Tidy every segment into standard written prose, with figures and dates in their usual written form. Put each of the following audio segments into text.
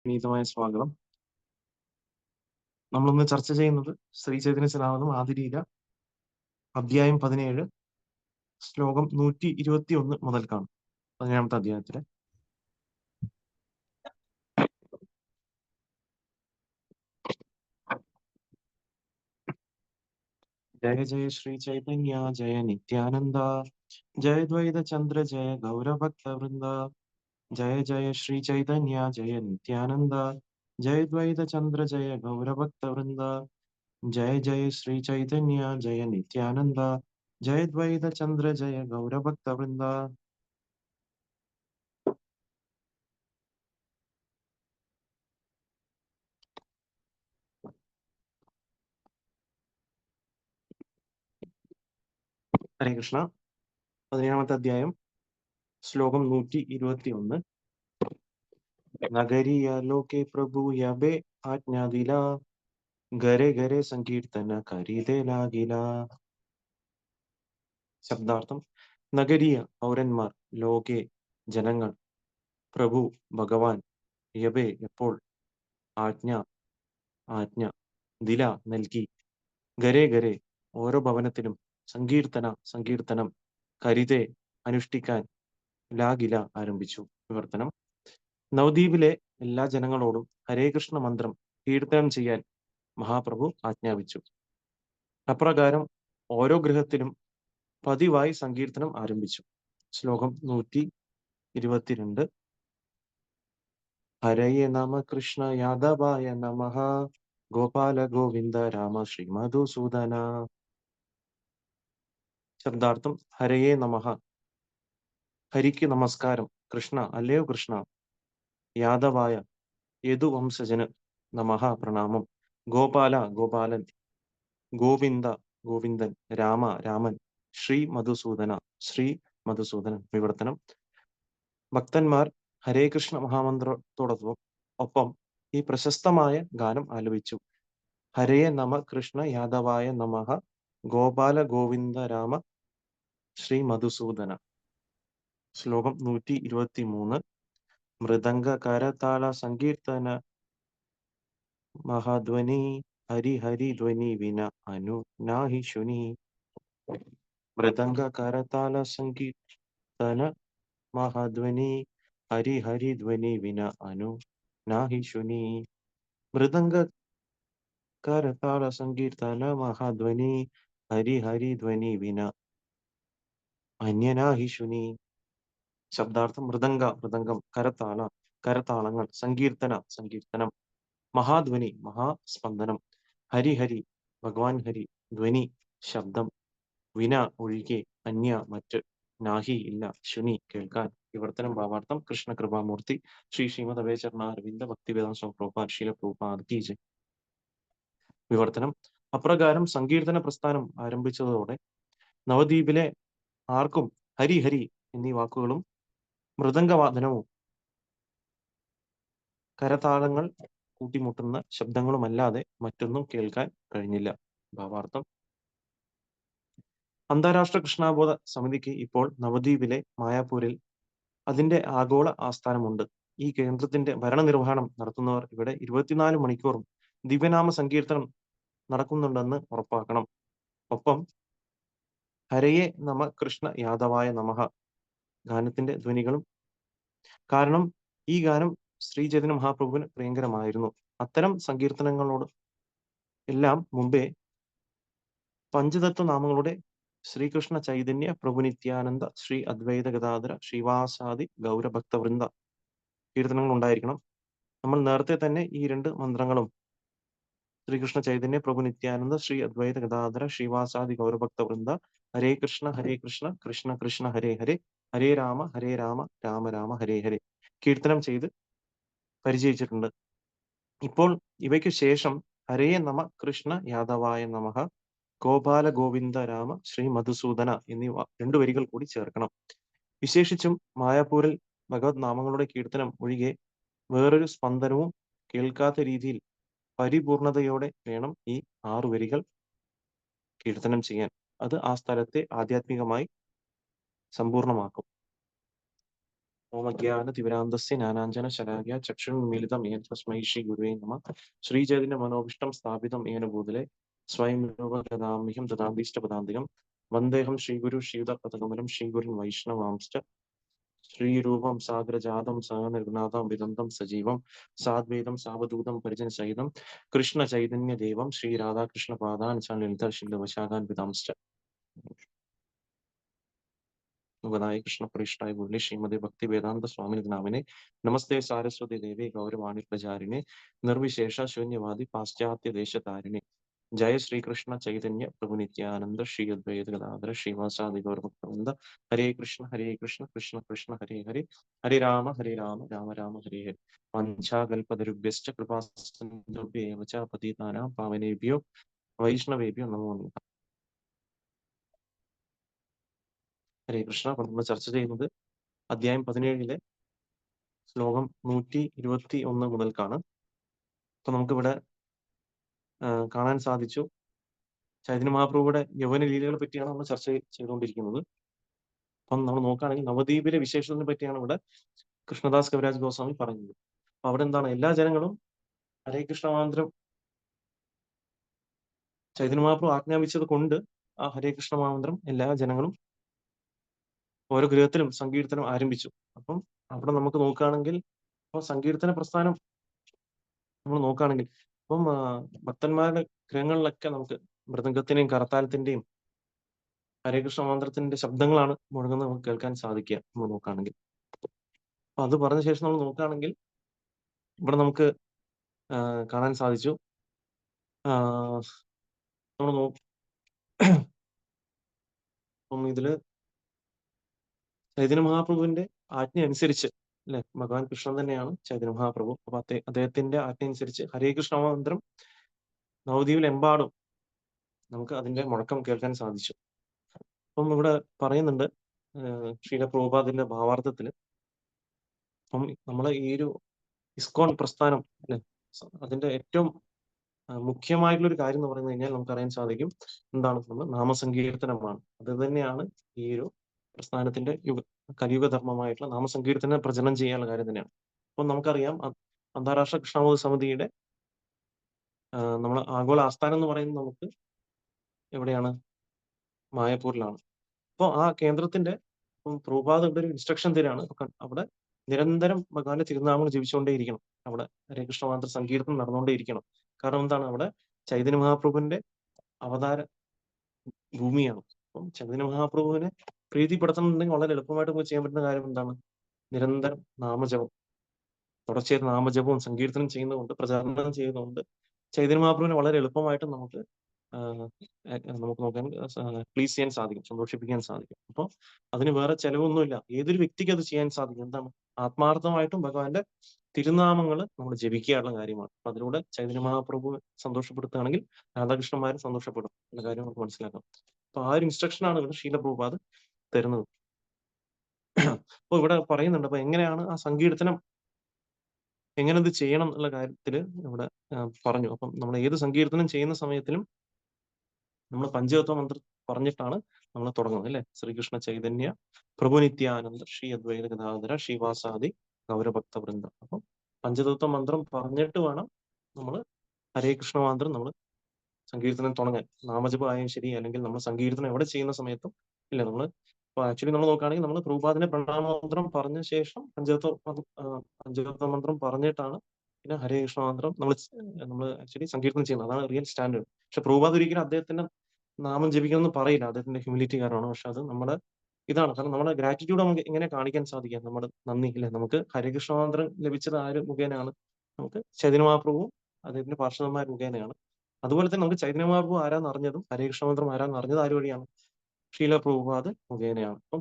വിനീതമായ സ്വാഗതം. നമ്മളിന്ന് ചർച്ച ചെയ്യുന്നത് ശ്രീ ചൈതന്യ സനാതനം ആദിലീല അധ്യായം 17 ശ്ലോകം 121 മുതൽക്കാണ്. 17ാമത്തെ അധ്യായത്തിലെ ജയ ജയ ശ്രീ ചൈതന്യ ജയ നിത്യാനന്ദ ജയ ദ്വൈത ചന്ദ്ര ജയ ഗൗരഭക്ത വൃന്ദ ജയ ജയ ശ്രീ ചൈതന്യ ജയ നിത്യാനന്ദ ജയ ദ്വൈത ചന്ദ്ര ജയ ഗൗരഭക്ത വൃന്ദ ജയ ജയ ശ്രീ ചൈതന്യ ജയ നിത്യാനന്ദ ജയ ദ്വൈത ചന്ദ്ര ജയ ഗൗരഭക്ത വൃന്ദ. ഹരേ കൃഷ്ണ. 17ാമത്തെ അധ്യായം ശ്ലോകം 121. നഗരീയ ലോകെ പ്രഭു യബേ ആജ്ഞാദില ഗരെ ഗരെ സങ്കീർത്തന കരീതേ ലാഗില. ശബ്ദാർത്ഥം: നഗരീയ പൗരന്മാർ, ലോകെ ജനങ്ങൾ, പ്രഭു ഭഗവാൻ, യബേ എപ്പോൾ, ആജ്ഞ ആജ്ഞ, ദില നൽകി, ഗരെ ഗരെ ഓരോ ഭവനത്തിലും, സങ്കീർത്തന സങ്കീർത്തനം, കരിതേ അനുഷ്ഠിക്കാൻ, ലാഗില ആരംഭിച്ചു. വിവർത്തനം: നവദ്വീപിലെ എല്ലാ ജനങ്ങളോടും ഹരേ കൃഷ്ണ മന്ത്രം കീർത്തനം ചെയ്യാൻ മഹാപ്രഭു ആജ്ഞാപിച്ചു. അപ്രകാരം ഓരോ ഗൃഹത്തിലും പതിവായി സങ്കീർത്തനം ആരംഭിച്ചു. ശ്ലോകം 122. ഹരയേ നമ കൃഷ്ണ യാദവായ നമഃ ഗോപാല ഗോവിന്ദ രാമ ശ്രീ മധുസൂദന. ശബ്ദാർത്ഥം: ഹരയേ നമഃ, ഹരിക്ക് നമസ്കാരം. കൃഷ്ണ അല്ലയോ കൃഷ്ണ. യാദവായ യദുവംശജന് നമഃ പ്രണാമം. ഗോപാല ഗോപാലൻ. ഗോവിന്ദ ഗോവിന്ദൻ. രാമ രാമൻ. ശ്രീ മധുസൂദന ശ്രീ മധുസൂദനൻ. വിവർത്തനം: ഭക്തന്മാർ ഹരേ കൃഷ്ണ മഹാമന്ത്രത്തോടൊപ്പം ഒപ്പം ഈ പ്രശസ്തമായ ഗാനം ആലപിച്ചു. ഹരേ നമ കൃഷ്ണ യാദവായ നമഃ ഗോപാല ഗോവിന്ദ രാമ ശ്രീ മധുസൂദന. ശ്ലോകം 123. മൃദംഗ കരതാള സങ്കീർത്തന മഹാധ്വനി ഹരി ഹരി ധ്വനി വിന അനു നാഹി ശുനി. മൃദംഗ കരതാള സങ്കീർത്തന മഹാധ്വനി ഹരി ഹരി ധ്വനി വിന അനു നാഹി ശുനി. മൃദംഗ കരതാള സങ്കീർത്തന മഹാധ്വനി ഹരി ഹരി ധ്വനി വിന അന്യനാഹി ശുനി. ശബ്ദാർത്ഥം: മൃദംഗം, കരതാള കരതാളങ്ങൾ, സങ്കീർത്തന സങ്കീർത്തനം, മഹാധ്വനി മഹാസ്പന്ദനം, ഹരി ഭഗവാൻ ഹരി, ധ്വനി ശബ്ദം, വിന ഒഴികെ, അന്യ മറ്റ്, നാഹി ഇല്ല, ശുനി കേൾക്കാൻ. വിവർത്തനം ഭാവാർത്ഥം: കൃഷ്ണ കൃപാമൂർത്തി ശ്രീ ശ്രീമദ് അഭയചരണ അരവിന്ദ ഭക്തിവേദാന്ത സ്വാമി പ്രഭുപാദ് ശീല പ്രഭുപാദ് കി ജയ്. വിവർത്തനം: അപ്രകാരം സങ്കീർത്തന പ്രസ്ഥാനം ആരംഭിച്ചതോടെ നവദ്വീപിലെ ആർക്കും ഹരി ഹരി എന്നീ വാക്കുകളും മൃദംഗവാദനവും കരതാളങ്ങൾ കൂട്ടിമുട്ടുന്ന ശബ്ദങ്ങളുമല്ലാതെ മറ്റൊന്നും കേൾക്കാൻ കഴിഞ്ഞില്ല. ഭാവാർത്ഥം: അന്താരാഷ്ട്ര കൃഷ്ണാബോധ സമിതിക്ക് ഇപ്പോൾ നവദ്വീപിലെ മായാപൂരിൽ അതിന്റെ ആഗോള ആസ്ഥാനമുണ്ട്. ഈ കേന്ദ്രത്തിന്റെ ഭരണനിർവഹണം നടത്തുന്നവർ ഇവിടെ 24 മണിക്കൂറും ദിവ്യനാമ സങ്കീർത്തനം നടക്കുന്നുണ്ടെന്ന് ഉറപ്പാക്കണം. ഒപ്പം ഹരയെ നമ കൃഷ്ണ യാദവായ നമഃ ഗാനത്തിന്റെ ധ്വനികളും. കാരണം ഈ ഗാനം ശ്രീ ചൈതന്യ മഹാപ്രഭുവിന് പ്രിയങ്കരമായിരുന്നു. അത്തരം സങ്കീർത്തനങ്ങളോട് എല്ലാം മുമ്പേ പഞ്ചതത്വ നാമങ്ങളുടെ ശ്രീകൃഷ്ണ ചൈതന്യ പ്രഭു നിത്യാനന്ദ ശ്രീ അദ്വൈത ഗദാധര ശ്രീവാസാദി ഗൗരഭക്തവൃന്ദ കീർത്തനങ്ങൾ ഉണ്ടായിരിക്കണം. നമ്മൾ നേരത്തെ തന്നെ ഈ 2 മന്ത്രങ്ങളും ശ്രീകൃഷ്ണ ചൈതന്യ പ്രഭു നിത്യാനന്ദ ശ്രീ അദ്വൈത ഗദാധര ശ്രീവാസാദി ഗൗരഭക്തവൃന്ദ ഹരേ കൃഷ്ണ കൃഷ്ണ കൃഷ്ണ ഹരേ ഹരേ ഹരേ രാമ രാമ രാമ ഹരേ ഹരേ കീർത്തനം ചെയ്ത് പരിചയിച്ചിട്ടുണ്ട്. ഇപ്പോൾ ഇവയ്ക്കു ശേഷം ഹരേ നമ കൃഷ്ണ യാദവായ നമഃ ഗോപാല ഗോവിന്ദ രാമ ശ്രീ മധുസൂദന എന്നീ 2 വരികൾ കൂടി ചേർക്കണം. വിശേഷിച്ചും മായാപൂരിൽ ഭഗവത് നാമങ്ങളുടെ കീർത്തനം ഒഴികെ വേറൊരു സ്പന്ദനവും കേൾക്കാത്ത രീതിയിൽ പരിപൂർണതയോടെ വേണം ഈ 6 വരികൾ കീർത്തനം ചെയ്യാൻ. അത് ആ സ്ഥലത്തെ ആധ്യാത്മികമായി സമ്പൂർണമാക്കും. ഓമജ്ഞാനതിമിരാന്ധസ്യ ജ്ഞാനാഞ്ജനശലാകയാ ചക്ഷുരുന്മീലിതം യേന തസ്മൈ ശ്രീഗുരുവേ നമഃ. ശ്രീചൈതന്യമനോഭീഷ്ടം സ്ഥാപിതം യേന ഭൂതലേ സ്വയം രൂപ ദദാമ്യഹം ദദാഭീഷ്ടപദാന്തികം. വന്ദേഹം ശ്രീഗുരു ശ്രീയുതപദകമലം ശ്രീഗുരുൻ വൈഷ്ണവാംശ്ച. ശ്രീരൂപം സാഗ്രജാതം സഹനിർഗുണാതം വിദന്തം സജീവം സാദ്വൈതം സാവധൂതം പരിജനസഹിതം കൃഷ്ണചൈതന്യദേവം ശ്രീരാധാകൃഷ്ണപാദാൻ ലളിതശില്ലവശാഖാൻ വിദാംശ്ച. ഗുണായ കൃഷ്ണപ്രേഷ്ഠായ മുരളി ശ്രീമതി ഭക്തി വേദാന്ത സ്വാമിനി നാമിനെ. നമസ്തേ സാരസ്വതി ദേവി ഗൗരവാണി പ്രചാരിണെ നിർവിശേഷ ശൂന്യവാദി പാശ്ചാത്യ ദേശതാരിണെ. ജയ ശ്രീകൃഷ്ണ ചൈതന്യ പ്രഭു നിത്യാനന്ദ ശ്രീ അദ്വൈത ഗദാധര ശ്രീവാസാദി ഗൗരഭക്തവൃന്ദ. ഹരേ കൃഷ്ണ കൃഷ്ണ കൃഷ്ണ ഹരേ ഹരേ ഹരേ രാമ രാമ രാമ ഹരേ ഹരേ. വാഞ്ചാകൽപതരുഭ്യശ്ച കൃപാസിന്ധുഭ്യേവ ച പതിതാനാം പാവനേഭ്യോ വൈഷ്ണവേഭ്യോ നമോ നമഃ. ഹരേ കൃഷ്ണ. അപ്പോൾ നമ്മൾ ചർച്ച ചെയ്യുന്നത് അധ്യായം 17 ശ്ലോകം 121 മുതൽക്കാണ്. അപ്പൊ നമുക്കിവിടെ കാണാൻ സാധിച്ചു ചൈതന്യ മഹാപ്രഭുവിടെ യൗവന ലീലകളെ പറ്റിയാണ് നമ്മൾ ചർച്ച ചെയ്തുകൊണ്ടിരിക്കുന്നത്. അപ്പം നമ്മൾ നോക്കുകയാണെങ്കിൽ നവദ്വീപിലെ വിശേഷത്തിനെ പറ്റിയാണ് ഇവിടെ കൃഷ്ണദാസ് കവിരാജ് ഗോസ്വാമി പറയുന്നത്. അപ്പൊ അവിടെ എന്താണ്, എല്ലാ ജനങ്ങളും ഹരേ കൃഷ്ണ മന്ത്രം ചൈതന്യ മഹാപ്രഭു ആജ്ഞാപിച്ചത് കൊണ്ട് ആ ഹരേ കൃഷ്ണ മന്ത്രം എല്ലാ ജനങ്ങളും ഓരോ ഗൃഹത്തിലും സങ്കീർത്തനം ആരംഭിച്ചു. അപ്പം അവിടെ നമുക്ക് നോക്കുകയാണെങ്കിൽ ഇപ്പൊ സങ്കീർത്തന പ്രസ്ഥാനം നമ്മൾ നോക്കുകയാണെങ്കിൽ ഇപ്പം ഭക്തന്മാരുടെ ഗൃഹങ്ങളിലൊക്കെ നമുക്ക് മൃദംഗത്തിന്റെയും കരത്താലത്തിന്റെയും ഹരേകൃഷ്ണ മന്ത്രത്തിന്റെ ശബ്ദങ്ങളാണ് മുഴങ്ങുന്നത് നമുക്ക് കേൾക്കാൻ സാധിക്കുക നമ്മൾ നോക്കുകയാണെങ്കിൽ. അപ്പൊ അത് പറഞ്ഞ ശേഷം നമ്മൾ നോക്കുകയാണെങ്കിൽ ഇവിടെ നമുക്ക് കാണാൻ സാധിച്ചു നമ്മൾ അപ്പം ഇതില് ചൈതന്യ മഹാപ്രഭുവിന്റെ ആജ്ഞ അനുസരിച്ച് അല്ലെ, ഭഗവാൻ കൃഷ്ണൻ തന്നെയാണ് ചൈതന്യ മഹാപ്രഭു. അപ്പൊ അദ്ദേഹത്തിന്റെ ആജ്ഞ അനുസരിച്ച് ഹരേ കൃഷ്ണ മന്ത്രം നവദ്വീപിലെമ്പാടും നമുക്ക് അതിന്റെ മുഴക്കം കേൾക്കാൻ സാധിച്ചു. അപ്പം ഇവിടെ പറയുന്നുണ്ട് ശ്രീല പ്രഭുപാദിന്റെ ഭാവാർത്ഥത്തില്, അപ്പം നമ്മളെ ഈ ഒരു ഇസ്കോൺ പ്രസ്ഥാനം അല്ലെ, അതിന്റെ ഏറ്റവും മുഖ്യമായിട്ടുള്ള ഒരു കാര്യം എന്ന് പറഞ്ഞു കഴിഞ്ഞാൽ നമുക്കറിയാൻ സാധിക്കും എന്താണ്, നമ്മൾ നാമസങ്കീർത്തനമാണ്. അത് തന്നെയാണ് ഈ ഒരു പ്രസ്ഥാനത്തിന്റെ കലിയുഗ ധർമ്മമായിട്ടുള്ള നാമസങ്കീർത്തനം പ്രചരണം ചെയ്യാനുള്ള കാര്യം തന്നെയാണ്. അപ്പം നമുക്കറിയാം അന്താരാഷ്ട്ര കൃഷ്ണമോദ സമിതിയുടെ നമ്മൾ ആഗോള ആസ്ഥാനം എന്ന് പറയുന്നത് നമുക്ക് എവിടെയാണ്, മായപ്പൂരിലാണ്. അപ്പോൾ ആ കേന്ദ്രത്തിന്റെ പ്രഭുപാദ് ഒരു ഇൻസ്ട്രക്ഷൻ തരാണ്, അവിടെ നിരന്തരം ഭഗവാന്റെ തിരുനാമങ്ങൾ ജപിച്ചുകൊണ്ടേയിരിക്കണം, അവിടെ ഹരേകൃഷ്ണ മന്ത്ര സങ്കീർത്തനം നടന്നുകൊണ്ടേയിരിക്കണം. കാരണം എന്താണ്, അവിടെ ചൈതന്യ മഹാപ്രഭുവിന്റെ അവതാര ഭൂമിയാണ്. അപ്പം ചൈതന്യ മഹാപ്രഭുവിനെ പ്രീതിപ്പെടുത്തണമെന്നുണ്ടെങ്കിൽ വളരെ എളുപ്പമായിട്ട് നമുക്ക് ചെയ്യാൻ പറ്റുന്ന കാര്യം എന്താണ്, നിരന്തരം നാമജപം, തുടർച്ചയായിട്ട് നാമജപവും സങ്കീർത്തനം ചെയ്യുന്നതുകൊണ്ട്, പ്രചാരണം ചെയ്യുന്നതുകൊണ്ട് ചൈതന്യ മഹാപ്രഭുവിനെ വളരെ എളുപ്പമായിട്ട് നമുക്ക് നോക്കാൻ പ്ലീസ് ചെയ്യാൻ സാധിക്കും, സന്തോഷിപ്പിക്കാൻ സാധിക്കും. അപ്പോൾ അതിന് വേറെ ചെലവൊന്നുമില്ല, ഏതൊരു വ്യക്തിക്ക് അത് ചെയ്യാൻ സാധിക്കും. എന്താണ്, ആത്മാർത്ഥമായിട്ടും ഭഗവാന്റെ തിരുനാമങ്ങൾ നമ്മൾ ജപിക്കാനുള്ള കാര്യമാണ്. അപ്പൊ അതിലൂടെ ചൈതന്യ മഹാപ്രഭു സന്തോഷപ്പെടുത്തുകയാണെങ്കിൽ രാധാകൃഷ്ണന്മാരും സന്തോഷപ്പെടും എന്ന കാര്യം നമുക്ക് മനസ്സിലാക്കാം. അപ്പൊ ആ ഒരു ഇൻസ്ട്രക്ഷനാണ് ഇവിടെ ശീല പ്രഭുപാദ് തരുന്നത്. അപ്പൊ ഇവിടെ പറയുന്നുണ്ട്, അപ്പൊ എങ്ങനെയാണ് ആ സങ്കീർത്തനം, എങ്ങനെ ഇത് ചെയ്യണം എന്നുള്ള കാര്യത്തിൽ ഇവിടെ പറഞ്ഞു. അപ്പം നമ്മൾ ഏത് സങ്കീർത്തനം ചെയ്യുന്ന സമയത്തിലും നമ്മൾ പഞ്ചതത്വ മന്ത്രം പറഞ്ഞിട്ടാണ് നമ്മൾ തുടങ്ങുന്നത് അല്ലെ. ശ്രീകൃഷ്ണ ചൈതന്യ പ്രഭു നിത്യാനന്ദ ശ്രീ അദ്വൈത ഗദാധര ശ്രീവാസാദി ഗൗരഭക്ത വൃന്ദം. അപ്പം പഞ്ചതത്വ മന്ത്രം പറഞ്ഞിട്ട് വേണം നമ്മൾ ഹരേ കൃഷ്ണ മന്ത്രം നമ്മൾ സങ്കീർത്തനം തുടങ്ങാൻ. നാമജപം ആയാലും ശരി, അല്ലെങ്കിൽ നമ്മൾ സങ്കീർത്തനം എവിടെ ചെയ്യുന്ന സമയത്തും ഇല്ല, നമ്മൾ ഇപ്പൊ ആക്ച്വലി നമ്മൾ നോക്കുകയാണെങ്കിൽ നമ്മൾ പ്രഭുപാദിന്റെ പ്രണാമന്ത്രം പറഞ്ഞ ശേഷം പഞ്ചതത്വ മന്ത്രം പറഞ്ഞിട്ടാണ് പിന്നെ ഹരേ കൃഷ്ണ മന്ത്രം നമ്മൾ ആക്ച്വലി സങ്കീർത്തനം ചെയ്യുന്നത്. അതാണ് റിയൽ സ്റ്റാൻഡേർഡ്. പക്ഷെ പ്രഭുപാദ് ഒരിക്കലും അദ്ദേഹത്തിന്റെ നാമം ജപിക്കണമെന്ന് പറയില്ല, അദ്ദേഹത്തിന്റെ ഹ്യൂമിലിറ്റി കാരണമാണ്. പക്ഷെ അത് നമ്മുടെ ഇതാണ്, കാരണം നമ്മുടെ ഗ്രാറ്റിറ്റ്യൂഡ് നമുക്ക് എങ്ങനെ കാണിക്കാൻ സാധിക്കാം, നമ്മുടെ നന്ദി ഇല്ലേ. നമുക്ക് ഹരികൃഷ്ണ മന്ത്രം ലഭിച്ചത് ആര് മുഖേനയാണ്, നമുക്ക് ചൈതന്യ മഹാപ്രഭു അദ്ദേഹത്തിന്റെ പാർഷദന്മാർ മുഖേനയാണ്. അതുപോലെ തന്നെ നമുക്ക് ചൈതന്യ മഹാപ്രഭു ആരാന്ന് അറിഞ്ഞതും ഹരികൃഷ്ണ മന്ത്രം ആരാന്ന് അറിഞ്ഞത് ആര് വഴിയാണ്, ശ്രീല പ്രഭുപാദ് മുഖേനയാണ്. അപ്പം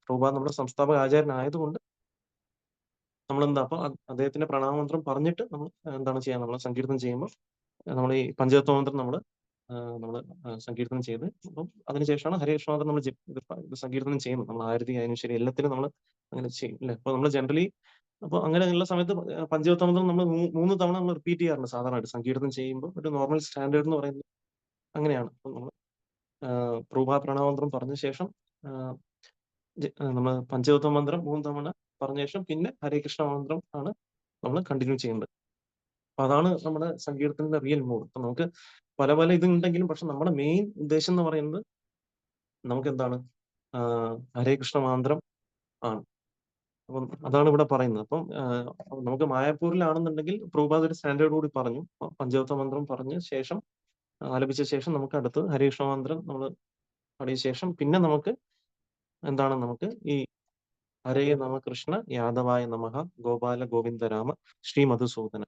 പ്രഭുപാദ് നമ്മുടെ സംസ്ഥാപക ആചാര്യനായതുകൊണ്ട് നമ്മളെന്താ, അപ്പൊ അദ്ദേഹത്തിന്റെ പ്രണാമന്ത്രം പറഞ്ഞിട്ട് നമ്മൾ എന്താണ് ചെയ്യാൻ, നമ്മൾ സങ്കീർത്തനം ചെയ്യുമ്പോൾ നമ്മൾ ഈ പഞ്ചതത്വ മന്ത്രം നമ്മൾ സങ്കീർത്തനം ചെയ്ത്, അപ്പം അതിനുശേഷമാണ് ഹരേകൃഷ്ണ മന്ത്രം നമ്മൾ സങ്കീർത്തനം ചെയ്യുന്നത്. നമ്മൾ ആരതി ആയാലും ശരി എല്ലാത്തിനും നമ്മൾ അങ്ങനെ ചെയ്യും അല്ലെ. അപ്പൊ നമ്മൾ ജനറലി അപ്പൊ അങ്ങനെയുള്ള സമയത്ത് പഞ്ചതത്വ മന്ത്രം നമ്മൾ 3 തവണ നമ്മൾ റിപ്പീറ്റ് ചെയ്യാറുണ്ട് സാധാരണയായിട്ട് സങ്കീർത്തനം ചെയ്യുമ്പോൾ. ഒരു നോർമൽ സ്റ്റാൻഡേർഡ് എന്ന് പറയുന്നത് അങ്ങനെയാണ്. അപ്പൊ നമ്മൾ പ്രഭുപാദ പ്രണാമന്ത്രം പറഞ്ഞ ശേഷം നമ്മൾ പഞ്ചതത്വ മന്ത്രം 3 തവണ പറഞ്ഞ ശേഷം പിന്നെ ഹരേ കൃഷ്ണ മന്ത്രം ആണ് നമ്മൾ കണ്ടിന്യൂ ചെയ്യേണ്ടത്. അപ്പൊ അതാണ് നമ്മുടെ സങ്കീർത്തനത്തിന്റെ റിയൽ മൂഡ്. അപ്പൊ നമുക്ക് പല പല ഇതുണ്ടെങ്കിലും പക്ഷെ നമ്മുടെ മെയിൻ ഉദ്ദേശം എന്ന് പറയുന്നത് നമുക്ക് എന്താണ് ഹരേ കൃഷ്ണ മന്ത്രം ആണ്. അപ്പം അതാണ് ഇവിടെ പറയുന്നത്. അപ്പം നമുക്ക് മായാപൂരിലാണെന്നുണ്ടെങ്കിൽ പ്രഭുപാദ് ഒരു സ്റ്റാൻഡേർഡ് കൂടി പറഞ്ഞു. പഞ്ചവത്വ മന്ത്രം പറഞ്ഞ ശേഷം ആലപിച്ച ശേഷം നമുക്ക് അടുത്ത് ഹരേ കൃഷ്ണ മന്ത്രം നമ്മൾ പാടിയ ശേഷം പിന്നെ നമുക്ക് എന്താണ് നമുക്ക് ഈ ഹരേ നമ കൃഷ്ണ യാദവായ നമഃ ഗോപാല ഗോവിന്ദരാമ ശ്രീ മധുസൂദന.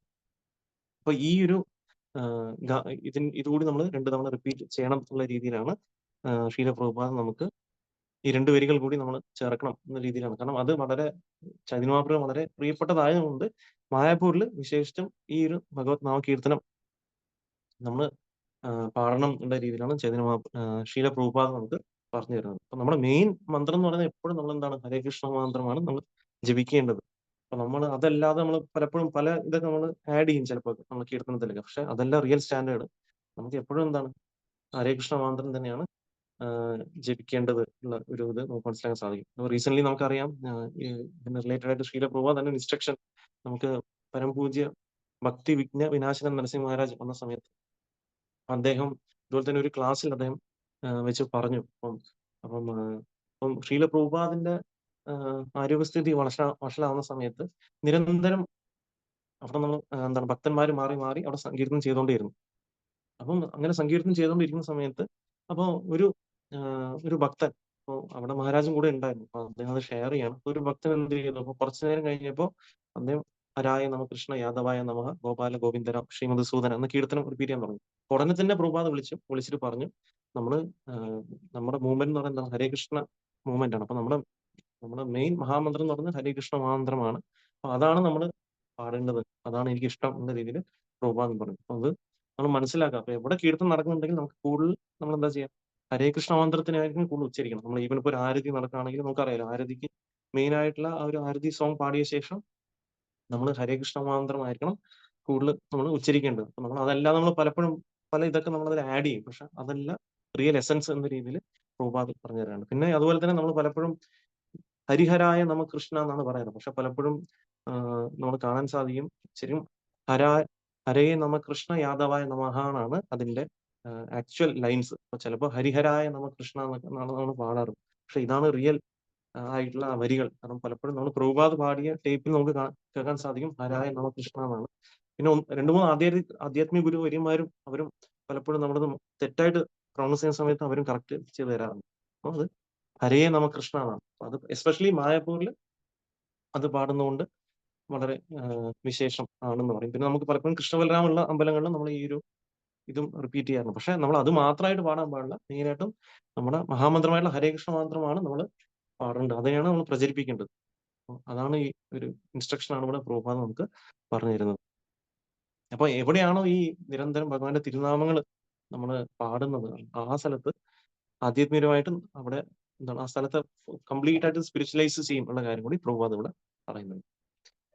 അപ്പൊ ഈ ഒരു ഇതുകൂടി നമ്മൾ 2 തവണ റിപ്പീറ്റ് ചെയ്യണം എന്നുള്ള രീതിയിലാണ് ശ്രീല പ്രഭുപാദ് നമുക്ക് ഈ 2 വരികൾ കൂടി നമ്മൾ ചേർക്കണം എന്ന രീതിയിലാണ്. കാരണം അത് വളരെ ചൈതന്യ മഹാപ്രഭു വളരെ പ്രിയപ്പെട്ടതായതുകൊണ്ട് മായാപൂരിൽ വിശേഷിച്ചും ഈ ഒരു ഭഗവത് നാമകീർത്തനം നമ്മൾ പാടണം എന്ന രീതിയിലാണ് ശ്രീല പ്രഭുപാദ് നമുക്ക് പറഞ്ഞു തരുന്നത്. അപ്പൊ നമ്മുടെ മെയിൻ മന്ത്രം എന്ന് പറയുന്നത് എപ്പോഴും നമ്മൾ എന്താണ് ഹരേ കൃഷ്ണ മന്ത്രമാണ് നമ്മൾ ജപിക്കേണ്ടത്. അപ്പൊ നമ്മൾ അതല്ലാതെ നമ്മൾ പലപ്പോഴും പല ഇതൊക്കെ നമ്മൾ ആഡ് ചെയ്യും ചിലപ്പോൾ നമ്മൾ കീർത്തനത്തിലൊക്കെ. പക്ഷെ അതല്ല റിയൽ സ്റ്റാൻഡേർഡ്. നമുക്ക് എപ്പോഴും എന്താണ് ഹരേ കൃഷ്ണ മന്ത്രം തന്നെയാണ് ജപിക്കേണ്ടത് ഉള്ള ഒരു ഇത് നമുക്ക് മനസ്സിലാക്കാൻ സാധിക്കും. റീസെന്റ് നമുക്കറിയാം ഇതിന് റിലേറ്റഡ് ആയിട്ട് ശ്രീല പ്രഭുപാദ് തന്നെ ഇൻസ്ട്രക്ഷൻ നമുക്ക് പരമപൂജ്യ ഭക്തി വിഘ്ന വിനാശന നരസിംഹ മഹാരാജ് വന്ന സമയത്ത് അദ്ദേഹം ഇതുപോലെ തന്നെ ഒരു ക്ലാസ്സിൽ അദ്ദേഹം വെച്ച് പറഞ്ഞു. അപ്പം ശ്രീല പ്രഭുപാദിന്റെ ആരോഗ്യസ്ഥിതി വഷളാവുന്ന സമയത്ത് നിരന്തരം അവിടെ നമ്മൾ എന്താണ് ഭക്തന്മാർ മാറി മാറി അവിടെ സങ്കീർത്തനം ചെയ്തുകൊണ്ടേയിരുന്നു. അപ്പം അങ്ങനെ സങ്കീർത്തനം ചെയ്തുകൊണ്ടിരിക്കുന്ന സമയത്ത് അപ്പോൾ ഒരു ഭക്തൻ, അപ്പോൾ അവിടെ മഹാരാജും കൂടെ ഉണ്ടായിരുന്നു. അപ്പൊ അദ്ദേഹം അത് ഷെയർ ചെയ്യാണ്. ഒരു ഭക്തൻ എന്ത് ചെയ്തു? അപ്പൊ കുറച്ചു നേരം കഴിഞ്ഞപ്പോൾ അദ്ദേഹം ഹരായ നമ കൃഷ്ണ യാദവായ നമഃ ഗോപാല ഗോവിന്ദരാം ശ്രീമധുസൂദന എന്ന കീർത്തനം റിപ്പീറ്റ് ചെയ്യാൻ പറഞ്ഞു. ഉടനെ തന്നെ പ്രഭുപാദ് വിളിച്ചിട്ട് പറഞ്ഞു, നമ്മള് നമ്മുടെ മൂവ്മെന്റ് എന്ന് പറയുന്നത് ഹരേ കൃഷ്ണ മൂവ്മെന്റ് ആണ്. അപ്പൊ നമ്മുടെ മെയിൻ മഹാമന്ത്രം എന്ന് പറയുന്നത് ഹരേ കൃഷ്ണ മഹാമന്ത്രമാണ്. അപ്പൊ അതാണ് നമ്മൾ പാടേണ്ടത്, അതാണ് എനിക്ക് ഇഷ്ടം എന്ന രീതിയിൽ പ്രഭുപാദ് പറഞ്ഞു. അപ്പൊ അത് നമ്മൾ മനസ്സിലാക്കുക. അപ്പൊ എവിടെ കീർത്തനം നടക്കുന്നുണ്ടെങ്കിൽ നമുക്ക് കൂടുതൽ നമ്മൾ എന്താ ചെയ്യുക, ഹരേ കൃഷ്ണ മന്ത്രത്തിനായിരിക്കും കൂടുതൽ ഉച്ചരിക്കണം. നമ്മൾ ഈവൻ ഇപ്പോൾ ഒരു ആരതി നടക്കുകയാണെങ്കിൽ നമുക്കറിയാലോ, ആരതിക്ക് മെയിൻ ആയിട്ടുള്ള ആ ഒരു ആരതി സോങ് പാടിയ ശേഷം നമ്മൾ ഹരേ കൃഷ്ണ മന്ത്രമായിരിക്കണം കൂടുതൽ നമ്മൾ ഉച്ചരിക്കേണ്ടത്. അപ്പൊ നമ്മൾ അതല്ലാതെ നമ്മൾ പലപ്പോഴും പല ഇതൊക്കെ നമ്മൾ അതിൽ ആഡ് ചെയ്യും. പക്ഷെ അതല്ല റിയൽ എസൻസ് എന്ന രീതിയിൽ പ്രഭുപാദ് പറഞ്ഞു തരാറുണ്ട്. പിന്നെ അതുപോലെ തന്നെ നമ്മൾ പലപ്പോഴും ഹരിഹരായ നമ കൃഷ്ണ എന്നാണ് പറയുന്നത്. പക്ഷെ പലപ്പോഴും നമ്മൾ കാണാൻ സാധിക്കും ശരിക്കും ഹരേ നമ കൃഷ്ണ യാദവായ നമഃ എന്നാണ് അതിന്റെ ആക്ച്വൽ ലൈൻസ്. അപ്പൊ ചിലപ്പോൾ ഹരിഹരായ നമ കൃഷ്ണ എന്നാണ് നമ്മൾ പാടാറ്. പക്ഷെ ഇതാണ് റിയൽ ആയിട്ടുള്ള ആ വരികൾ. കാരണം പലപ്പോഴും നമ്മൾ പ്രഭുപാദ് പാടിയ ടേപ്പിൽ നമുക്ക് കേൾക്കാൻ സാധിക്കും ഹരായ നമ കൃഷ്ണ എന്നാണ്. പിന്നെ 2-3 ആധ്യാത്മിക ഗുരുവര്യന്മാരും അവരും പലപ്പോഴും നമ്മളത് തെറ്റായിട്ട് പ്രൊണൗൺസ് ചെയ്യുന്ന സമയത്ത് അവരും കറക്റ്റ് ചെയ്ത് തരാറുണ്ട്. അപ്പൊ അത് ഹരേ നമ കൃഷ്ണ എന്നാണ്. അത് എസ്പെഷ്യലി മായാപൂരിൽ അത് പാടുന്നതുകൊണ്ട് വളരെ വിശേഷം ആണെന്ന് പറയും. പിന്നെ നമുക്ക് പലപ്പോഴും കൃഷ്ണബലരാമുള്ള അമ്പലങ്ങളിൽ നമ്മൾ ഈ ഒരു ഇതും റിപ്പീറ്റ് ചെയ്യാറുണ്ട്. പക്ഷെ നമ്മൾ അത് മാത്രമായിട്ട് പാടാൻ പാടില്ല. മെയിനായിട്ടും നമ്മുടെ മഹാമന്ത്രമായിട്ടുള്ള ഹരേ കൃഷ്ണ മന്ത്രമാണ് നമ്മൾ പാടേണ്ടത്. അതിനെയാണ് നമ്മൾ പ്രചരിപ്പിക്കേണ്ടത്. അതാണ് ഈ ഒരു ഇൻസ്ട്രക്ഷൻ ആണ് ഇവിടെ പ്രഭുപാദ് നമുക്ക് പറഞ്ഞു തരുന്നത്. അപ്പൊ എവിടെയാണോ ഈ നിരന്തരം ഭഗവാന്റെ തിരുനാമങ്ങൾ നമ്മൾ പാടുന്നത്, ആ സ്ഥലത്ത് ആധ്യാത്മികമായിട്ടും അവിടെ എന്താണ് ആ സ്ഥലത്തെ കംപ്ലീറ്റ് ആയിട്ട് സ്പിരിച്വലൈസ് ചെയ്യും ഉള്ള കാര്യം കൂടി പ്രഭുപാദ് ഇവിടെ പറയുന്നുണ്ട്.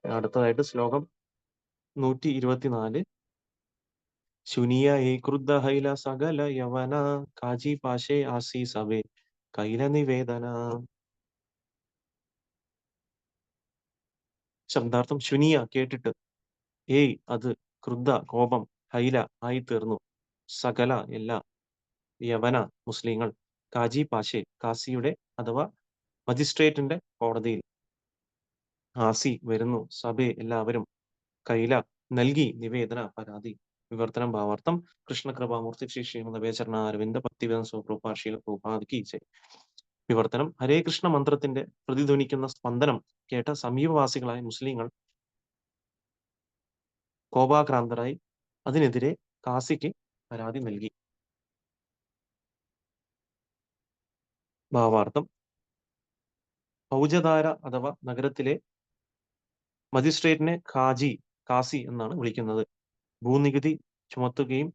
അടുത്തതായിട്ട് ശ്ലോകം 124. ശുനിയ ഹേ ക്രുദ്ധ ഹൈല സകല യവന കാജി പാശേ ആസി സവേ കൈല നിവേദന. ശബ്ദാർത്ഥം ശുനിയ കേട്ടിട്ട്, ഏയ് അത്, ക്രുദ്ധ കോപം, ഹൈല ആയി തീർന്നു, സകല എല്ലാ, യവന മുസ്ലിങ്ങൾ, കാജി പാശെ കാസിയുടെ അഥവാ മജിസ്ട്രേറ്റിന്റെ കോടതിയിൽ, ആസി വരുന്നു, സഭയെ എല്ലാവരും, കൈല നൽകി, നിവേദന പരാതി. വിവർത്തനം ഭാവാർത്ഥം കൃഷ്ണകൃപാമൂർത്തി ശ്രീ ശ്രീമദ് അരവിന്ദ ഭക്തിവേദ സ്വപ്രഭാഷീല പ്രഭുപാദിക്ക് ജയ്. വിവർത്തനം: ഹരേ കൃഷ്ണ മന്ത്രത്തിന്റെ പ്രതിധ്വനിക്കുന്ന സ്പന്ദനം കേട്ട സമീപവാസികളായ മുസ്ലിങ്ങൾ കോപാക്രാന്തരായി അതിനെതിരെ കാസിക്ക് പരാതി നൽകി. ഭാവാർത്ഥം: ഔജധാര അഥവാ നഗരത്തിലെ മജിസ്ട്രേറ്റിനെ കാസി എന്നാണ് വിളിക്കുന്നത്. ഭൂനികുതി ചുമത്തുകയും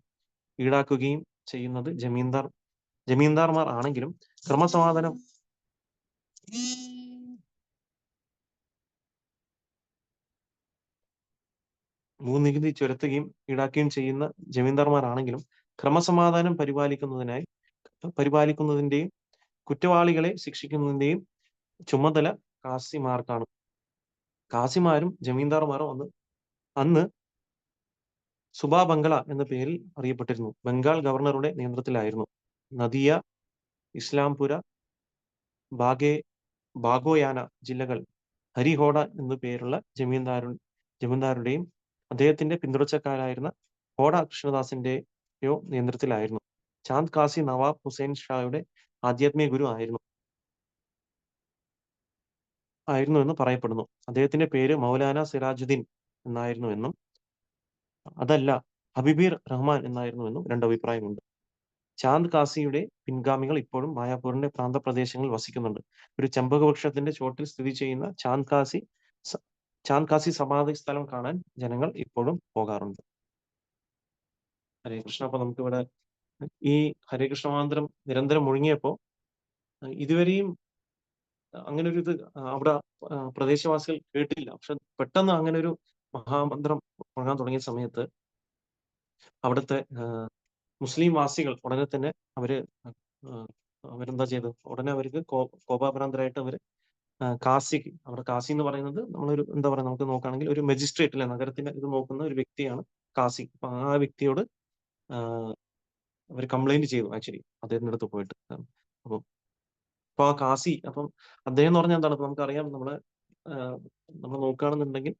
ഈടാക്കുകയും ചെയ്യുന്നത് ജമീന്ദാർമാർ ആണെങ്കിലും ക്രമസമാധാനം ഭൂനികുതി ചുരത്തുകയും ഈടാക്കുകയും ചെയ്യുന്ന ജമീന്ദാർമാരാണെങ്കിലും ക്രമസമാധാനം പരിപാലിക്കുന്നതിന്റെയും കുറ്റവാളികളെ ശിക്ഷിക്കുന്നതിന്റെയും ചുമതല കാസിമാർക്കാണ്. കാസിമാരും ജമീന്ദാർമാരും അന്ന് സുബാ ബംഗ്ല എന്ന പേരിൽ അറിയപ്പെട്ടിരുന്നു. ബംഗാൾ ഗവർണറുടെ നിയന്ത്രണത്തിലായിരുന്നു. നദിയ, ഇസ്ലാംപുര, ബാഗോയാന ജില്ലകൾ ഹരിഹോഡ എന്നു പേരുള്ള ജമീന്ദാരുടെയും അദ്ദേഹത്തിന്റെ പിന്തുടർച്ചക്കാരായിരുന്ന ഹോഡ കൃഷ്ണദാസിന്റെയോ നിയന്ത്രണത്തിലായിരുന്നു. ചാന്ദ് കാസി നവാബ് ഹുസൈൻ ഷായുടെ ആധ്യാത്മിക ഗുരു ആയിരുന്നു എന്ന് പറയപ്പെടുന്നു. അദ്ദേഹത്തിന്റെ പേര് മൗലാന സിറാജുദ്ദീൻ എന്നായിരുന്നുവെന്നും അതല്ല ഹബീബിർ റഹ്മാൻ എന്നായിരുന്നുവെന്നും രണ്ട് അഭിപ്രായമുണ്ട്. ചാന്ദ് കാസിയുടെ പിൻഗാമികൾ ഇപ്പോഴും മായാപൂരിന്റെ പ്രാന്തപ്രദേശങ്ങളിൽ വസിക്കുന്നുണ്ട്. ഒരു ചെമ്പകവൃക്ഷത്തിന്റെ ചോട്ടിൽ സ്ഥിതി ചെയ്യുന്ന ചാന്ദ് കാസി സമാധി സ്ഥലം കാണാൻ ജനങ്ങൾ ഇപ്പോഴും പോകാറുണ്ട്. ഹരേ കൃഷ്ണ. അപ്പൊ നമുക്കിവിടെ ഈ ഹരേ കൃഷ്ണ മന്ത്രം നിരന്തരം മുഴങ്ങിയപ്പോ ഇതുവരെയും അങ്ങനെ ഒരു ഇത് അവിടെ പ്രദേശവാസികൾ കേട്ടില്ല. പക്ഷെ പെട്ടെന്ന് അങ്ങനെ ഒരു മഹാമന്ത്രം മുഴങ്ങാൻ തുടങ്ങിയ സമയത്ത് അവിടുത്തെ മുസ്ലിം വാസികൾ ഉടനെ തന്നെ അവരെന്താ ചെയ്തത്? ഉടനെ അവർക്ക് കോപാഭ്രാന്തരായിട്ട് അവര് അവിടെ കാസി എന്ന് പറയുന്നത് നമ്മളൊരു എന്താ പറയുക, നമുക്ക് നോക്കുകയാണെങ്കിൽ ഒരു മജിസ്ട്രേറ്റ് അല്ലെ, നഗരത്തിന്റെ ഇത് നോക്കുന്ന ഒരു വ്യക്തിയാണ് കാസി. അപ്പൊ ആ വ്യക്തിയോട് അവർ കംപ്ലൈന്റ് ചെയ്തു ആക്ച്വലി അദ്ദേഹത്തിന്റെ അടുത്ത് പോയിട്ട്. അപ്പം ആ കാസി അദ്ദേഹം എന്ന് പറഞ്ഞാൽ എന്താണ്? നമുക്കറിയാം, നമ്മൾ നോക്കുകയാണെന്നുണ്ടെങ്കിൽ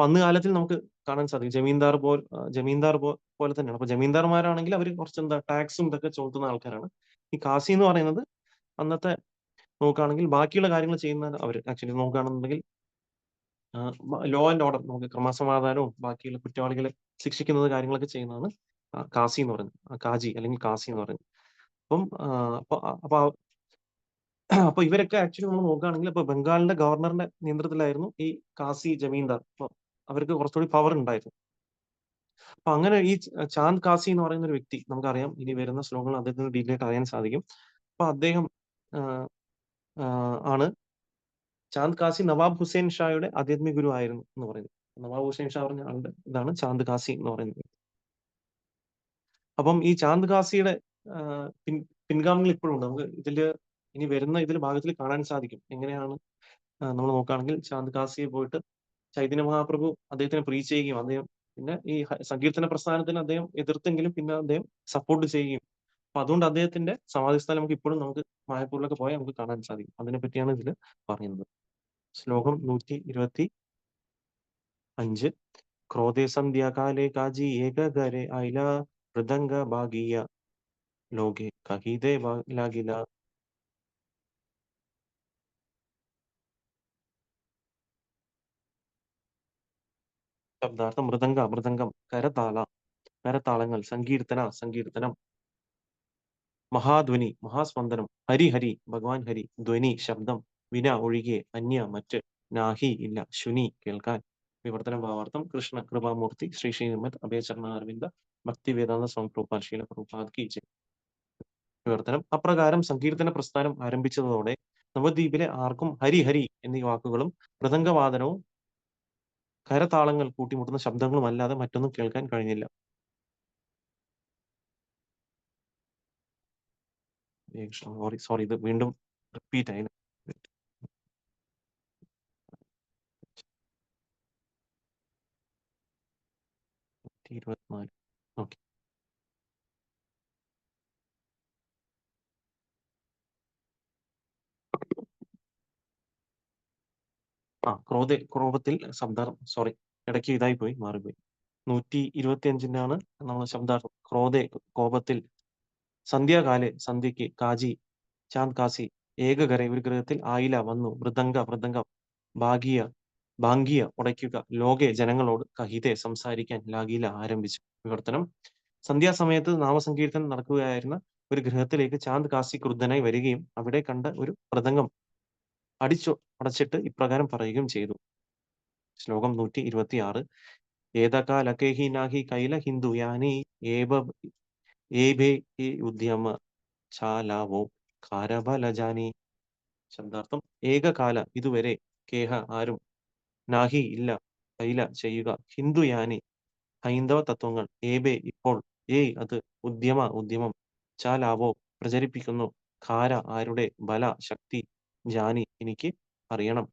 അന്ന് കാലത്തിൽ നമുക്ക് കാണാൻ സാധിക്കും ജമീന്ദാർ പോലെ തന്നെയാണ്. അപ്പൊ ജമീന്ദാർമാരാണെങ്കിൽ അവർ കുറച്ച് ടാക്സും ഇതൊക്കെ ചുമത്തുന്ന ആൾക്കാരാണ്. ഈ കാസി എന്ന് പറയുന്നത് അന്നത്തെ നോക്കുകയാണെങ്കിൽ ബാക്കിയുള്ള കാര്യങ്ങൾ ചെയ്യുന്ന അവർ ആക്ച്വലി നോക്കുകയാണെന്നുണ്ടെങ്കിൽ ലോ ആൻഡ് ഓർഡർ, നമുക്ക് ക്രമസമാധാനവും ബാക്കിയുള്ള കുറ്റവാളികളെ ശിക്ഷിക്കുന്നത് കാര്യങ്ങളൊക്കെ ചെയ്യുന്നതാണ് കാസി എന്ന് പറയുന്നത്, കാജി അല്ലെങ്കിൽ കാസി എന്ന് പറയുന്നത്. അപ്പൊ ഇവരൊക്കെ ആക്ച്വലി നമ്മൾ നോക്കുകയാണെങ്കിൽ ഇപ്പൊ ബംഗാളിന്റെ ഗവർണറിന്റെ നിയന്ത്രണത്തിലായിരുന്നു ഈ കാസി ജമീന്ദാർ. അപ്പൊ അവർക്ക് കുറച്ചുകൂടി പവർ ഉണ്ടായിരുന്നു. അപ്പൊ അങ്ങനെ ഈ ചാന്ദ് കാസി എന്ന് പറയുന്ന ഒരു വ്യക്തി, നമുക്കറിയാം ഇനി വരുന്ന ശ്ലോകങ്ങൾ അദ്ദേഹത്തിന് ഡീറ്റെയിൽ ആയിട്ട് അറിയാൻ സാധിക്കും. അപ്പൊ അദ്ദേഹം ആണ് ചാന്ദ് കാസി നവാബ് ഹുസൈൻ ഷായുടെ ആധ്യാത്മിക ഗുരു ആയിരുന്നു എന്ന് പറയുന്നത്. നവാബ് ഹുസൈൻ ഷാ പറഞ്ഞ ആളുടെ ഇതാണ് ചാന്ദ് കാസി എന്ന് പറയുന്നത്. അപ്പം ഈ ചാന്ദ് കാസിയുടെ പിൻഗാമികൾ ഇപ്പോഴും ഉണ്ട്. നമുക്ക് ഇനി വരുന്ന ഭാഗത്തിൽ കാണാൻ സാധിക്കും എങ്ങനെയാണ്. നമ്മൾ നോക്കുകയാണെങ്കിൽ ചാന്ദ് കാസിയെ പോയിട്ട് ചൈതന്യ മഹാപ്രഭു അദ്ദേഹത്തിനെ പ്രീച്ച് ചെയ്യുകയും പിന്നെ ഈ സങ്കീർത്തന പ്രസ്ഥാനത്തിന് അദ്ദേഹം എതിർത്തെങ്കിലും പിന്നെ അദ്ദേഹം സപ്പോർട്ട് ചെയ്യുകയും, അപ്പൊ അതുകൊണ്ട് അദ്ദേഹത്തിന്റെ സമാധിസ്ഥലം നമുക്ക് മായപ്പൂരിലൊക്കെ പോയാൽ നമുക്ക് കാണാൻ സാധിക്കും. അതിനെ പറ്റിയാണ് ഇതിൽ പറയുന്നത്. ശ്ലോകം 125. ക്രോധേ സന്ധ്യാകാലേ കാജി ഏകഗരെ ഐല മൃദംഗ ഭാഗീയ ലോകെ കഹീതേ ലാഗില. ശബ്ദാർത്ഥം മൃദംഗം, കരതാളങ്ങൾ, സങ്കീർത്തനം, മഹാധ്വനി, മഹാസ്പന്ദനം, ഹരി ഭഗവാൻ ഹരി, ധ്വനി ശബ്ദം, വിന ഒഴികെ, അന്യ മറ്റ്, നാഹി ഇല്ല, ശുനി കേൾക്കാൻ. വിവർത്തനം ഭാവാർത്ഥം. കൃഷ്ണ കൃപാമൂർത്തി ശ്രീ ശ്രീമദ് അഭയചരണ അരവിന്ദ ഭക്തി വേദാന്ത സ്വാമി പ്രഭുപാദ് ശീല പ്രഭുപാദ് കി ജയ്. വിവർത്തനം. അപ്രകാരം സങ്കീർത്തന പ്രസ്ഥാനം ആരംഭിച്ചതോടെ നവദ്വീപിലെ ആർക്കും ഹരി എന്നീ വാക്കുകളും മൃദംഗവാദനവും കരതാളങ്ങൾ കൂട്ടിമുട്ടുന്ന ശബ്ദങ്ങളും അല്ലാതെ മറ്റൊന്നും കേൾക്കാൻ കഴിഞ്ഞില്ല. സോറി, ഇത് വീണ്ടും റിപ്പീറ്റ് ആയി. 24. ഓക്കെ. ക്രോധത്തിൽ ശബ്ദാർത്ഥം. സോറി, ഇടയ്ക്ക് ഇതായി പോയി, മാറിപ്പോയി. 125-ാണ് നമ്മൾ ശബ്ദാർത്ഥം. കോപത്തിൽ, സന്ധ്യയ്ക്ക്, കാജി ചാന്ദ് കാസി ഏകഗരെ ഒരു ഗ്രഹത്തിൽ, ആയില വന്നു, മൃദംഗം ഭാംഗിയ ഉടയ്ക്കുക, ലോകെ ജനങ്ങളോട്, കഹിതെ സംസാരിക്കാൻ, ലാഗീല ആരംഭിച്ചു. വിവർത്തനം. സന്ധ്യാസമയത്ത് നാമസങ്കീർത്തനം നടക്കുകയായിരുന്ന ഒരു ഗൃഹത്തിലേക്ക് ചാന്ദ് കാസി ക്രുദ്ധനായി വരികയും അവിടെ കണ്ട ഒരു മൃദംഗം അടച്ചിട്ട് ഇപ്രകാരം പറയുകയും ചെയ്തു. ശ്ലോകം 126. ഏതകാലകേഹി നാഹി കൈല ഹിന്ദു യാനി ഏബേ ഉദ്യമ ചാലാവോ കാരബലജാനി. ശബ്ദാർത്ഥം. ഏകകാല ഇതുവരെ, കേഹ ആരും, നാഹി ഇല്ല, കൈല ചെയ്യുക, ഹിന്ദു യാനി ഹൈന്ദവ തത്വങ്ങൾ, ഏബേ ഇപ്പോൾ, അത്, ഉദ്യമം, ചാലാവോ പ്രചരിപ്പിക്കുന്നു, ഖാര ആരുടെ, ബല ശക്തി, ജാനി എനിക്ക് അറിയണം.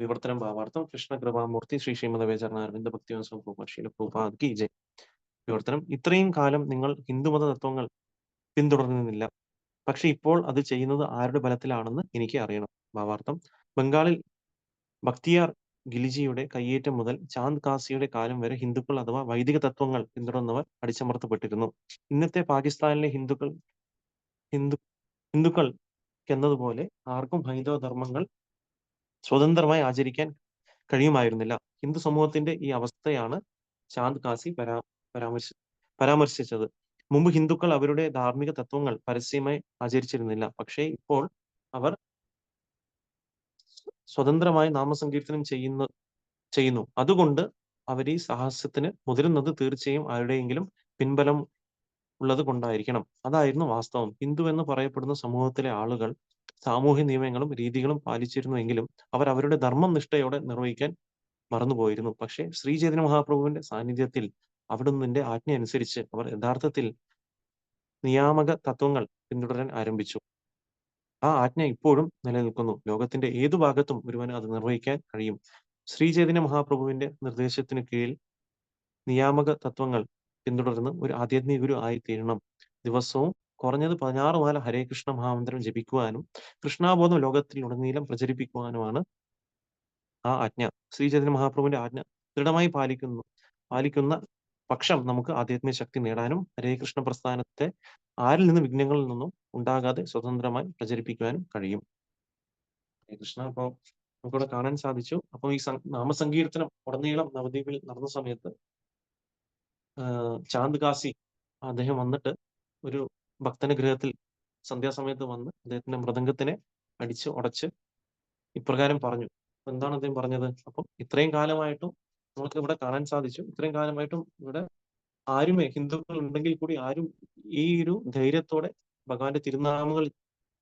വിവർത്തനം ഭാവാർത്ഥം കൃഷ്ണ കൃപാമൂർത്തി ശ്രീ ശ്രീമദവേചരണ അരവിന്ദ ഭക്തിവാസ ശീല പ്രഭുപാദ് കി ജയ്. വിവർത്തനം: ഇത്രയും കാലം നിങ്ങൾ ഹിന്ദുമത തത്വങ്ങൾ പിന്തുടർന്നിരുന്നില്ല. പക്ഷെ ഇപ്പോൾ അത് ചെയ്യുന്നത് ആരുടെ ബലത്തിലാണെന്ന് എനിക്ക് അറിയണം. ഭാവാർത്ഥം: ബംഗാളിൽ ബക്തിയാർ ഖിൽജിയുടെ കയ്യേറ്റം മുതൽ ചാന്ദ് കാസിയുടെ കാലം വരെ ഹിന്ദുക്കൾ അഥവാ വൈദിക തത്വങ്ങൾ പിന്തുടർന്നവർ അടിച്ചമർത്തപ്പെട്ടിരുന്നു. ഇന്നത്തെ പാകിസ്ഥാനിലെ ഹിന്ദു ഹിന്ദുക്കൾക്കെന്നതുപോലെ ആർക്കും ഹൈന്ദവ ധർമ്മങ്ങൾ സ്വതന്ത്രമായി ആചരിക്കാൻ കഴിയുമായിരുന്നില്ല. ഹിന്ദു സമൂഹത്തിന്റെ ഈ അവസ്ഥയാണ് ചാന്ദ് കാസി പരാമർശിച്ചത്. മുമ്പ് ഹിന്ദുക്കൾ അവരുടെ ധാർമ്മിക തത്വങ്ങൾ പരസ്യമായി ആചരിച്ചിരുന്നില്ല. പക്ഷേ ഇപ്പോൾ അവർ സ്വതന്ത്രമായി നാമസങ്കീർത്തനം ചെയ്യുന്നു. അതുകൊണ്ട് അവർ ഈ സാഹസത്തിന് മുതിരുന്നത് തീർച്ചയായും ആരുടെയെങ്കിലും പിൻബലം ഉള്ളത് കൊണ്ടായിരിക്കണം. അതായിരുന്നു വാസ്തവം. ഹിന്ദു എന്ന് പറയപ്പെടുന്ന സമൂഹത്തിലെ ആളുകൾ സാമൂഹ്യ നിയമങ്ങളും രീതികളും പാലിച്ചിരുന്നുവെങ്കിലും അവർ അവരുടെ ധർമ്മം നിഷ്ഠയോടെ നിർവഹിക്കാൻ മറന്നുപോയിരുന്നു. പക്ഷേ ശ്രീ ചൈതന്യ മഹാപ്രഭുവിന്റെ സാന്നിധ്യത്തിൽ അവിടുന്നിന്റെ ആജ്ഞ അനുസരിച്ച് അവർ യഥാർത്ഥത്തിൽ നിയാമക തത്വങ്ങൾ പിന്തുടരാൻ ആരംഭിച്ചു. ആ ആജ്ഞ ഇപ്പോഴും നിലനിൽക്കുന്നു. ലോകത്തിന്റെ ഏതു ഭാഗത്തും ഒരുവന് അത് നിർവഹിക്കാൻ കഴിയും. ശ്രീ ചൈതന്യ മഹാപ്രഭുവിന്റെ നിർദ്ദേശത്തിനു കീഴിൽ നിയാമക തത്വങ്ങൾ പിന്തുടർന്ന് ഒരു ആധ്യാത്മിക ഗുരു ആയിത്തീരണം. ദിവസവും കുറഞ്ഞത് 16 മാല ഹരേ കൃഷ്ണ മഹാമന്ത്രം ജപിക്കുവാനും കൃഷ്ണാബോധം ലോകത്തിലുടനീളം പ്രചരിപ്പിക്കുവാനുമാണ് ആ ആജ്ഞ. ശ്രീ ചൈതന്യ മഹാപ്രഭുവിന്റെ ആജ്ഞ ദൃഢമായി പാലിക്കുന്ന പക്ഷം നമുക്ക് ആധ്യാത്മിക ശക്തി നേടാനും ഹരേ കൃഷ്ണ പ്രസ്ഥാനത്തെ ആരിൽ നിന്ന് വിഘ്നങ്ങളിൽ നിന്നും ഉണ്ടാകാതെ സ്വതന്ത്രമായി പ്രചരിപ്പിക്കുവാനും കഴിയും. ഹരേ കൃഷ്ണ. അപ്പോൾ നമുക്കിവിടെ കാണാൻ സാധിച്ചു. അപ്പോൾ ഈ നാമസങ്കീർത്തനം ഉടനീളം നവദ്വീപിൽ നടന്ന സമയത്ത് ചാന്ദ് കാസി അദ്ദേഹം വന്നിട്ട് ഒരു ഭക്തന്റെ ഗൃഹത്തിൽ സന്ധ്യാസമയത്ത് വന്ന് അദ്ദേഹത്തിന്റെ മൃദംഗത്തിനെ അടിച്ച് ഉടച്ച് ഇപ്രകാരം പറഞ്ഞു. എന്താണ് അദ്ദേഹം പറഞ്ഞത്? അപ്പം ഇത്രയും കാലമായിട്ടും നമുക്ക് ഇവിടെ കാണാൻ സാധിച്ചു, ഇത്രയും കാലമായിട്ടും ഇവിടെ ആരുമേ ഹിന്ദുക്കൾ ഉണ്ടെങ്കിൽ കൂടി ആരും ഈ ഒരു ധൈര്യത്തോടെ ഭഗവാന്റെ തിരുനാമങ്ങൾ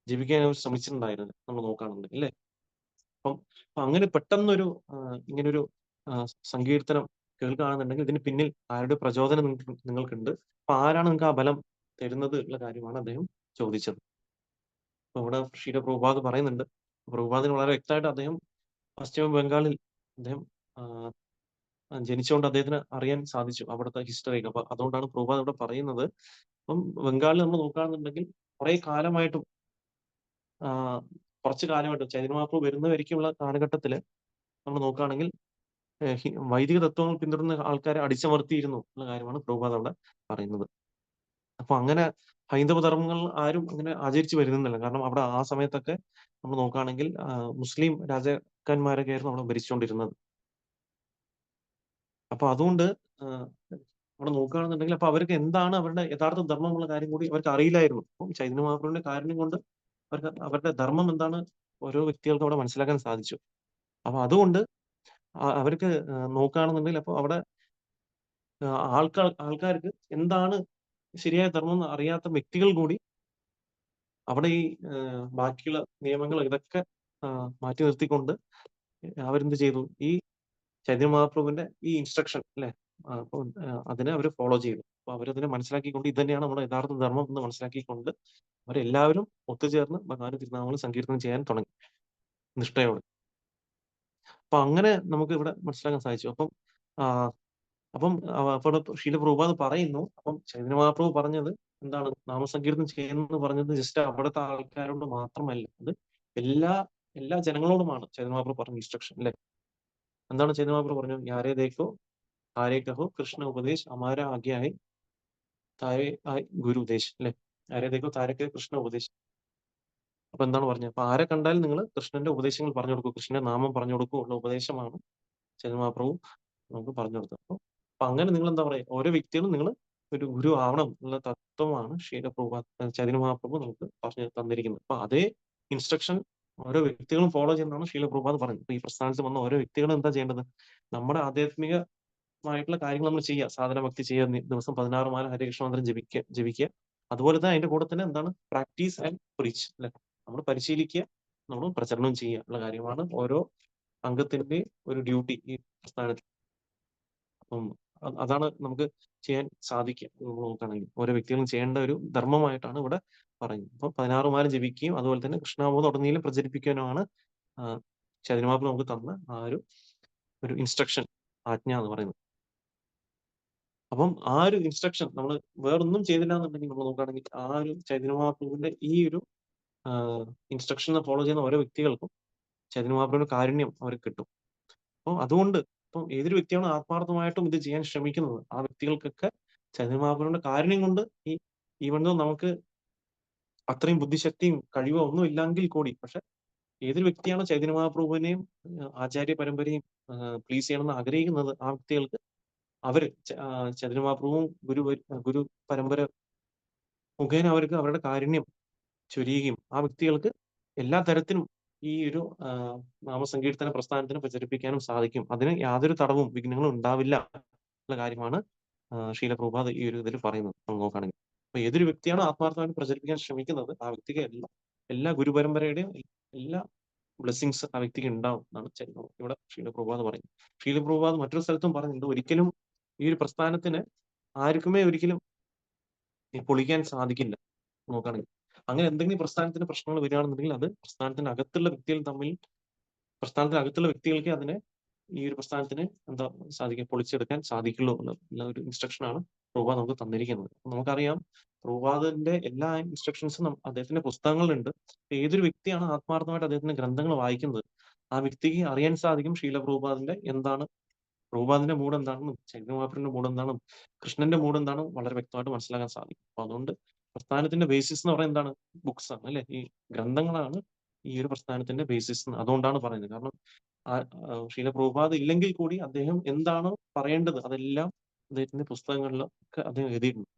ജപിക്കാൻ അവർ ശ്രമിച്ചിട്ടുണ്ടായിരുന്നില്ല. നമ്മൾ നോക്കുകയാണെന്നുണ്ടെങ്കിൽ അല്ലേ? അപ്പം അങ്ങനെ പെട്ടെന്നൊരു ഇങ്ങനൊരു സങ്കീർത്തനം കേൾക്കുകയാണെന്നുണ്ടെങ്കിൽ ഇതിന് പിന്നിൽ ആരുടെ പ്രചോദനം നിങ്ങൾക്കുണ്ട്? അപ്പൊ ആരാണ് നിങ്ങൾക്ക് ആ ബലം തരുന്നത് ഉള്ള കാര്യമാണ് അദ്ദേഹം ചോദിച്ചത്. അപ്പൊ ഇവിടെ ശ്രീല പ്രഭുപാദ് പറയുന്നുണ്ട്. പ്രഭുപാദിന് വളരെ വ്യക്തമായിട്ട് അദ്ദേഹം പശ്ചിമ ബംഗാളിൽ അദ്ദേഹം ജനിച്ചുകൊണ്ട് അദ്ദേഹത്തിന് അറിയാൻ സാധിച്ചു അവിടുത്തെ ഹിസ്റ്ററി. അപ്പൊ അതുകൊണ്ടാണ് പ്രഭുപാദ് ഇവിടെ പറയുന്നത്. അപ്പം ബംഗാളിൽ നമ്മൾ നോക്കുകയാണെന്നുണ്ടെങ്കിൽ കുറെ കാലമായിട്ടും കുറച്ച് കാലമായിട്ടും ചൈതന്യ മഹാപ്രഭു വരുന്നവരേക്കുള്ള കാലഘട്ടത്തില് നമ്മൾ നോക്കുകയാണെങ്കിൽ വൈദിക തത്വങ്ങൾ പിന്തുടരുന്ന ആൾക്കാരെ അടിച്ചമർത്തിയിരുന്നു എന്ന കാര്യമാണ് പ്രഭുപാദ് അവിടെ പറയുന്നത്. അപ്പൊ അങ്ങനെ ഹൈന്ദവ ധർമ്മങ്ങൾ ആരും അങ്ങനെ ആചരിച്ചു വരുന്നില്ല. കാരണം അവിടെ ആ സമയത്തൊക്കെ നമ്മൾ നോക്കുകയാണെങ്കിൽ മുസ്ലിം രാജാക്കന്മാരൊക്കെ ആയിരുന്നു അവിടെ ഭരിച്ചുകൊണ്ടിരുന്നത്. അപ്പൊ അതുകൊണ്ട് അവിടെ നോക്കുകയാണെന്നുണ്ടെങ്കിൽ അപ്പൊ അവർക്ക് എന്താണ് അവരുടെ യഥാർത്ഥ ധർമ്മം എന്നുള്ള കാര്യം കൂടി അവർക്ക് അറിയില്ലായിരുന്നു. അപ്പം ചൈതന്യ മഹാപ്രഭുവിന്റെ കാരണം കൊണ്ട് അവർക്ക് അവരുടെ ധർമ്മം എന്താണ് ഓരോ വ്യക്തികൾക്കും അവിടെ മനസ്സിലാക്കാൻ സാധിച്ചു. അപ്പൊ അതുകൊണ്ട് അവർക്ക് നോക്കുകയാണെന്നുണ്ടെങ്കിൽ അപ്പൊ അവിടെ ആൾക്കാർക്ക് എന്താണ് ശരിയായ ധർമ്മം എന്ന് അറിയാത്ത വ്യക്തികൾ കൂടി അവിടെ ഈ ബാക്കിയുള്ള നിയമങ്ങൾ ഇതൊക്കെ മാറ്റി നിർത്തിക്കൊണ്ട് അവരെന്ത് ചെയ്തു? ഈ ചൈതന്യ മഹാപ്രഭുവിന്റെ ഈ ഇൻസ്ട്രക്ഷൻ അല്ലെ, അപ്പൊ അതിനെ അവർ ഫോളോ ചെയ്തു. അപ്പൊ അവരതിനെ മനസ്സിലാക്കിക്കൊണ്ട് ഇത് തന്നെയാണ് നമ്മുടെ യഥാർത്ഥ ധർമ്മം എന്ന് മനസ്സിലാക്കിക്കൊണ്ട് അവരെല്ലാവരും ഒത്തുചേർന്ന് ഭഗവാന്റെ തിരുനാമങ്ങൾ സങ്കീർത്തനം ചെയ്യാൻ തുടങ്ങി നിഷ്ഠയോടെ. അപ്പൊ അങ്ങനെ നമുക്ക് ഇവിടെ മനസ്സിലാക്കാൻ സാധിച്ചു. അപ്പം അപ്പോൾ ശീല പ്രഭുപാദ് പറയുന്നു, അപ്പം ചൈതന്യ മഹാപ്രഭു പറഞ്ഞത് എന്താണ്? നാമസങ്കീർത്തനം ചെയ്യുന്നത് പറഞ്ഞത് ജസ്റ്റ് അവിടുത്തെ ആൾക്കാരോട് മാത്രമല്ല, അത് എല്ലാ ജനങ്ങളോടുമാണ് ചൈതന്യ മഹാപ്രഭു പറഞ്ഞ ഇൻസ്ട്രക്ഷൻ അല്ലെ. എന്താണ് ചൈതന്യ മഹാപ്രഭു പറഞ്ഞു? യാരേ ദേഖോ താരേ കഹോ കൃഷ്ണ ഉപദേശ് അമാര ആഗ്യായി താരേ ആയി ഗുരു ഉപദേശ് അല്ലെ. ആരേ ദേഖോ താരേ കഹോ കൃഷ്ണ ഉപദേശ്. അപ്പൊ എന്താണ് പറഞ്ഞത്? അപ്പൊ ആരെ കണ്ടാലും നിങ്ങൾ കൃഷ്ണന്റെ ഉപദേശങ്ങൾ പറഞ്ഞു കൊടുക്കൂ, കൃഷ്ണന്റെ നാമം പറഞ്ഞു കൊടുക്കൂ ഉള്ള ഉപദേശമാണ് ചൈതന്യ മഹാപ്രഭു നമുക്ക് പറഞ്ഞു കൊടുത്തത്. അപ്പൊ അങ്ങനെ നിങ്ങൾ എന്താ പറയാ, ഓരോ വ്യക്തികളും നിങ്ങൾ ഒരു ഗുരു ആവണം എന്നുള്ള തത്വമാണ് ചൈതന്യ മഹാപ്രഭു നമുക്ക് പറഞ്ഞു തന്നിരിക്കുന്നത്. അപ്പൊ അതേ ഇൻസ്ട്രക്ഷൻ ഓരോ വ്യക്തികളും ഫോളോ ചെയ്യുന്നതാണ് ശീല പ്രഭുപാദ് പറഞ്ഞത്. അപ്പൊ ഈ പ്രസ്ഥാനത്തിൽ വന്ന ഓരോ വ്യക്തികളും എന്താ ചെയ്യേണ്ടത്? നമ്മുടെ ആധ്യാത്മികമായിട്ടുള്ള കാര്യങ്ങൾ നമ്മൾ ചെയ്യുക, സാധന ഭക്തി ചെയ്യുക, ദിവസം 16 മാല ഹരികൃഷ്ണ മന്ത്രം ജപിക്കുക. അതുപോലെ തന്നെ അതിന്റെ കൂടെ തന്നെ എന്താണ്? പ്രാക്ടീസ് ആൻഡ് പ്രീച്ച് അല്ലെ. നമ്മൾ പരിശീലിക്കുക, നമ്മൾ പ്രചരണം ചെയ്യുക ഉള്ള കാര്യമാണ് ഓരോ അംഗത്തിന്റെ ഒരു ഡ്യൂട്ടി ഈ പ്രസ്ഥാനത്തിൽ. അപ്പം അതാണ് നമുക്ക് ചെയ്യാൻ സാധിക്കുക. നമ്മൾ നോക്കുകയാണെങ്കിൽ ഓരോ വ്യക്തികളും ചെയ്യേണ്ട ഒരു ധർമ്മമായിട്ടാണ് ഇവിടെ പറയുന്നത്. അപ്പം 16 മാല ജപിക്കുകയും അതുപോലെ തന്നെ കൃഷ്ണാബോധം ഉടനീളം പ്രചരിപ്പിക്കാനുമാണ് ചൈതന്യ മഹാപ്രഭു നമുക്ക് തന്ന ആ ഒരു ഇൻസ്ട്രക്ഷൻ, ആജ്ഞ എന്ന് പറയുന്നത്. അപ്പം ആ ഒരു ഇൻസ്ട്രക്ഷൻ നമ്മൾ വേറൊന്നും ചെയ്തില്ല എന്നുണ്ടെങ്കിൽ നമ്മൾ നോക്കുകയാണെങ്കിൽ ആ ഒരു ചൈതന്യ മഹാപ്രഭുവിന്റെ ഈ ഒരു ഇൻസ്ട്രക്ഷൻ ഫോളോ ചെയ്യുന്ന ഓരോ വ്യക്തികൾക്കും ചൈതന്യ മഹാപ്രഭുവിന്റെ കാരുണ്യം അവർക്ക് കിട്ടും. അപ്പോൾ അതുകൊണ്ട് ഇപ്പം ഏതൊരു വ്യക്തിയാണ് ആത്മാർത്ഥമായിട്ടും ഇത് ചെയ്യാൻ ശ്രമിക്കുന്നത്, ആ വ്യക്തികൾക്കൊക്കെ ചൈതന്യ മഹാപ്രഭുവിന്റെ കാരുണ്യം കൊണ്ട് ഈവൻ ദോ നമുക്ക് അത്രയും ബുദ്ധിശക്തിയും കഴിവോ ഒന്നും ഇല്ലെങ്കിൽ കൂടി, പക്ഷെ ഏതൊരു വ്യക്തിയാണ് ചൈതന്യ മഹാപ്രഭുവിനെയും ആചാര്യ പരമ്പരയും പ്ലീസ് ചെയ്യണമെന്ന് ആഗ്രഹിക്കുന്നത്, ആ വ്യക്തികൾക്ക് അവര് ചൈതന്യ മഹാപ്രഭുവും ഗുരു പരമ്പര മുഖേന അവർക്ക് അവരുടെ കാരുണ്യം ചൊരിയുകയും ആ വ്യക്തികൾക്ക് എല്ലാ തരത്തിലും ഈ ഒരു നാമസങ്കീർത്തന പ്രസ്ഥാനത്തിന് പ്രചരിപ്പിക്കാനും സാധിക്കും. അതിന് യാതൊരു തടവും വിഘ്നങ്ങളും ഉണ്ടാവില്ല എന്നുള്ള കാര്യമാണ് ശീല പ്രഭുപാദ് ഈ ഒരു ഇതിൽ പറയുന്നത് നമ്മൾ നോക്കുകയാണെങ്കിൽ. അപ്പൊ ഏതൊരു വ്യക്തിയാണ് ആത്മാർത്ഥമായിട്ട് പ്രചരിപ്പിക്കാൻ ശ്രമിക്കുന്നത്, ആ വ്യക്തിക്ക് എല്ലാ ഗുരുപരമ്പരയുടെയും എല്ലാ ബ്ലെസ്സിങ്സ് ആ വ്യക്തിക്ക് ഉണ്ടാവും എന്നാണ് ഇവിടെ ശീല പ്രഭുപാദ് പറയുന്നത്. ശീല പ്രഭുപാദ് മറ്റൊരു സ്ഥലത്തും പറയുന്നുണ്ട്, ഒരിക്കലും ഈ ഒരു പ്രസ്ഥാനത്തിന് ആർക്കുമേ ഒരിക്കലും പൊളിക്കാൻ സാധിക്കില്ല നോക്കുകയാണെങ്കിൽ. അങ്ങനെ എന്തെങ്കിലും പ്രസ്ഥാനത്തിന് പ്രശ്നങ്ങൾ വരികയാണെന്നുണ്ടെങ്കിൽ അത് പ്രസ്ഥാനത്തിനകത്തുള്ള വ്യക്തികൾക്ക് അതിനെ ഈ ഒരു പ്രസ്ഥാനത്തിന് പൊളിച്ചെടുക്കാൻ സാധിക്കുള്ളൂ എന്നുള്ള ഒരു ഇൻസ്ട്രക്ഷനാണ് പ്രഭുപാദ് നമുക്ക് തന്നിരിക്കുന്നത്. നമുക്കറിയാം പ്രഭുപാദിന്റെ എല്ലാ ഇൻസ്ട്രക്ഷൻസും അദ്ദേഹത്തിന്റെ പുസ്തകങ്ങളിലുണ്ട്. ഏതൊരു വ്യക്തിയാണ് ആത്മാർത്ഥമായിട്ട് അദ്ദേഹത്തിന്റെ ഗ്രന്ഥങ്ങൾ വായിക്കുന്നത്, ആ വ്യക്തിക്ക് അറിയാൻ സാധിക്കും ശീല പ്രഭുപാദിന്റെ മൂഡ് എന്താണെന്നും ചൈതന്യ മഹാപ്രഭുവിന്റെ മൂഡ് എന്താണെന്നും കൃഷ്ണന്റെ മൂഡ് എന്താണെന്നും വളരെ വ്യക്തമായിട്ട് മനസ്സിലാക്കാൻ സാധിക്കും. അപ്പൊ അതുകൊണ്ട് പ്രസ്ഥാനത്തിന്റെ ബേസിസ് എന്ന് പറയുന്നത് എന്താണ്? ബുക്സ് ആണ്, അല്ലെ? ഈ ഗ്രന്ഥങ്ങളാണ് ഈ ഒരു പ്രസ്ഥാനത്തിന്റെ ബേസിസ്. അതുകൊണ്ടാണ് പറയുന്നത്. കാരണം ശീല പ്രഭുപാദ് ഇല്ലെങ്കിൽ കൂടി അദ്ദേഹം എന്താണോ പറയേണ്ടത് അതെല്ലാം അദ്ദേഹത്തിന്റെ പുസ്തകങ്ങളിലൊക്കെ അദ്ദേഹം എഴുതിയിട്ടുണ്ട്.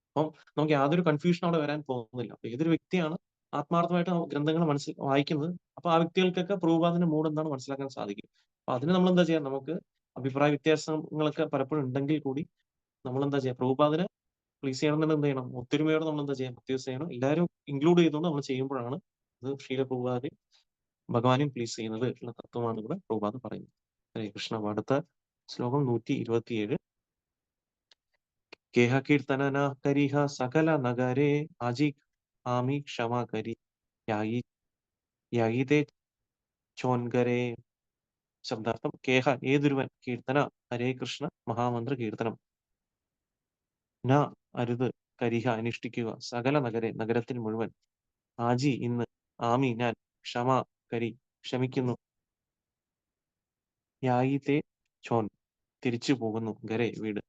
അപ്പം നമുക്ക് യാതൊരു കൺഫ്യൂഷൻ അവിടെ വരാൻ പോകുന്നില്ല. അപ്പൊ ഏതൊരു വ്യക്തിയാണ് ആത്മാർത്ഥമായിട്ട് ഗ്രന്ഥങ്ങൾ വായിക്കുന്നത്, അപ്പൊ ആ വ്യക്തികൾക്കൊക്കെ പ്രഭുപാദിന്റെ മൂഡ് എന്താണ് മനസ്സിലാക്കാൻ സാധിക്കും. അപ്പൊ അതിന് നമ്മൾ എന്താ ചെയ്യാം? നമുക്ക് അഭിപ്രായ വ്യത്യാസങ്ങളൊക്കെ പലപ്പോഴും ഉണ്ടെങ്കിൽ കൂടി നമ്മൾ എന്താ ചെയ്യുക? പ്രഭുപാദിനെ പ്ലീസ് ചെയ്യണമെന്നുണ്ടെങ്കിൽ എന്ത് ചെയ്യണം? ഒത്തൊരുമയോടെ നമ്മൾ എന്താ ചെയ്യാം? പ്രത്യേകം ചെയ്യണം. എല്ലാവരും ഇൻക്ലൂഡ് ചെയ്തുകൊണ്ട് നമ്മൾ ചെയ്യുമ്പോഴാണ് ഇത് ശീല പ്രഭുപാദ് ഭഗവാനെയും പ്ലീസ് ചെയ്യുന്നത് ഉള്ള തത്വമാണ് ഇവിടെ പ്രഭുപാദ് പറയുന്നത്. ഹരേ കൃഷ്ണ. അടുത്ത ശ്ലോകം 127. കേഹ കീർത്തന കരിഹ സകല നഗരേ ആജി ആമി ക്ഷമ കരി യാഗീതേ ചോൻകരേ. ശബ്ദാർത്ഥം: കേഹ ഏതൊരുവൻ, കീർത്തന ഹരേ കൃഷ്ണ മഹാമന്ത്ര കീർത്തനം, ന അരുത്, കരിഹ അനുഷ്ഠിക്കുക, സകല നഗരെ നഗരത്തിൽ മുഴുവൻ, ആജി ഇന്ന്, ആമി ഞാൻ, ക്ഷമ കരി ക്ഷമിക്കുന്നു, യായിതേ ചോൻ തിരിച്ചു പോകുന്നു, ഗരെ വീട്.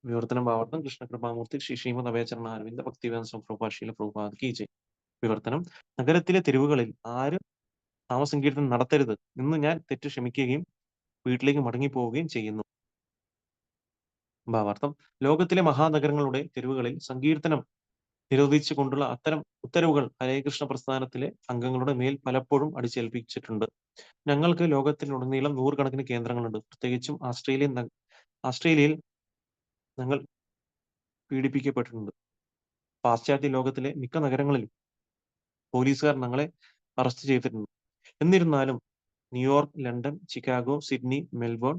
വിവർത്തനം ഭാവാർത്ഥം: കൃഷ്ണകൃപാമൂർത്തി ശ്രീ ശ്രീമദ് അഭയചരണ അരവിന്ദ ഭക്തിവേദ പ്രഭുപാശീല പ്രഭുപാദ് കി ജയ്. വിവർത്തനം: നഗരത്തിലെ തെരുവുകളിൽ ആരും നാമസങ്കീർത്തനം നടത്തരുത്. ഇന്ന് ഞാൻ തെറ്റ് ക്ഷമിക്കുകയും വീട്ടിലേക്ക് മടങ്ങിപ്പോവുകയും ചെയ്യുന്നു. ഭാവാർത്ഥം: ലോകത്തിലെ മഹാനഗരങ്ങളുടെ തെരുവുകളിൽ സങ്കീർത്തനം നിരോധിച്ചുകൊണ്ടുള്ള അത്തരം ഉത്തരവുകൾ ഹരേകൃഷ്ണ പ്രസ്ഥാനത്തിലെ അംഗങ്ങളുടെ മേൽ പലപ്പോഴും അടിച്ചേൽപ്പിച്ചിട്ടുണ്ട്. ഞങ്ങൾക്ക് ലോകത്തിലുടനീളം നൂറുകണക്കിന് കേന്ദ്രങ്ങളുണ്ട്. പ്രത്യേകിച്ചും ആസ്ട്രേലിയയിൽ ഞങ്ങൾ പീഡിപ്പിക്കപ്പെട്ടിട്ടുണ്ട്. പാശ്ചാത്യ ലോകത്തിലെ മിക്ക നഗരങ്ങളിലും പോലീസുകാർ ഞങ്ങളെ അറസ്റ്റ് ചെയ്തിട്ടുണ്ട്. എന്നിരുന്നാലും New York, London, Chicago, Sydney, Melbourne,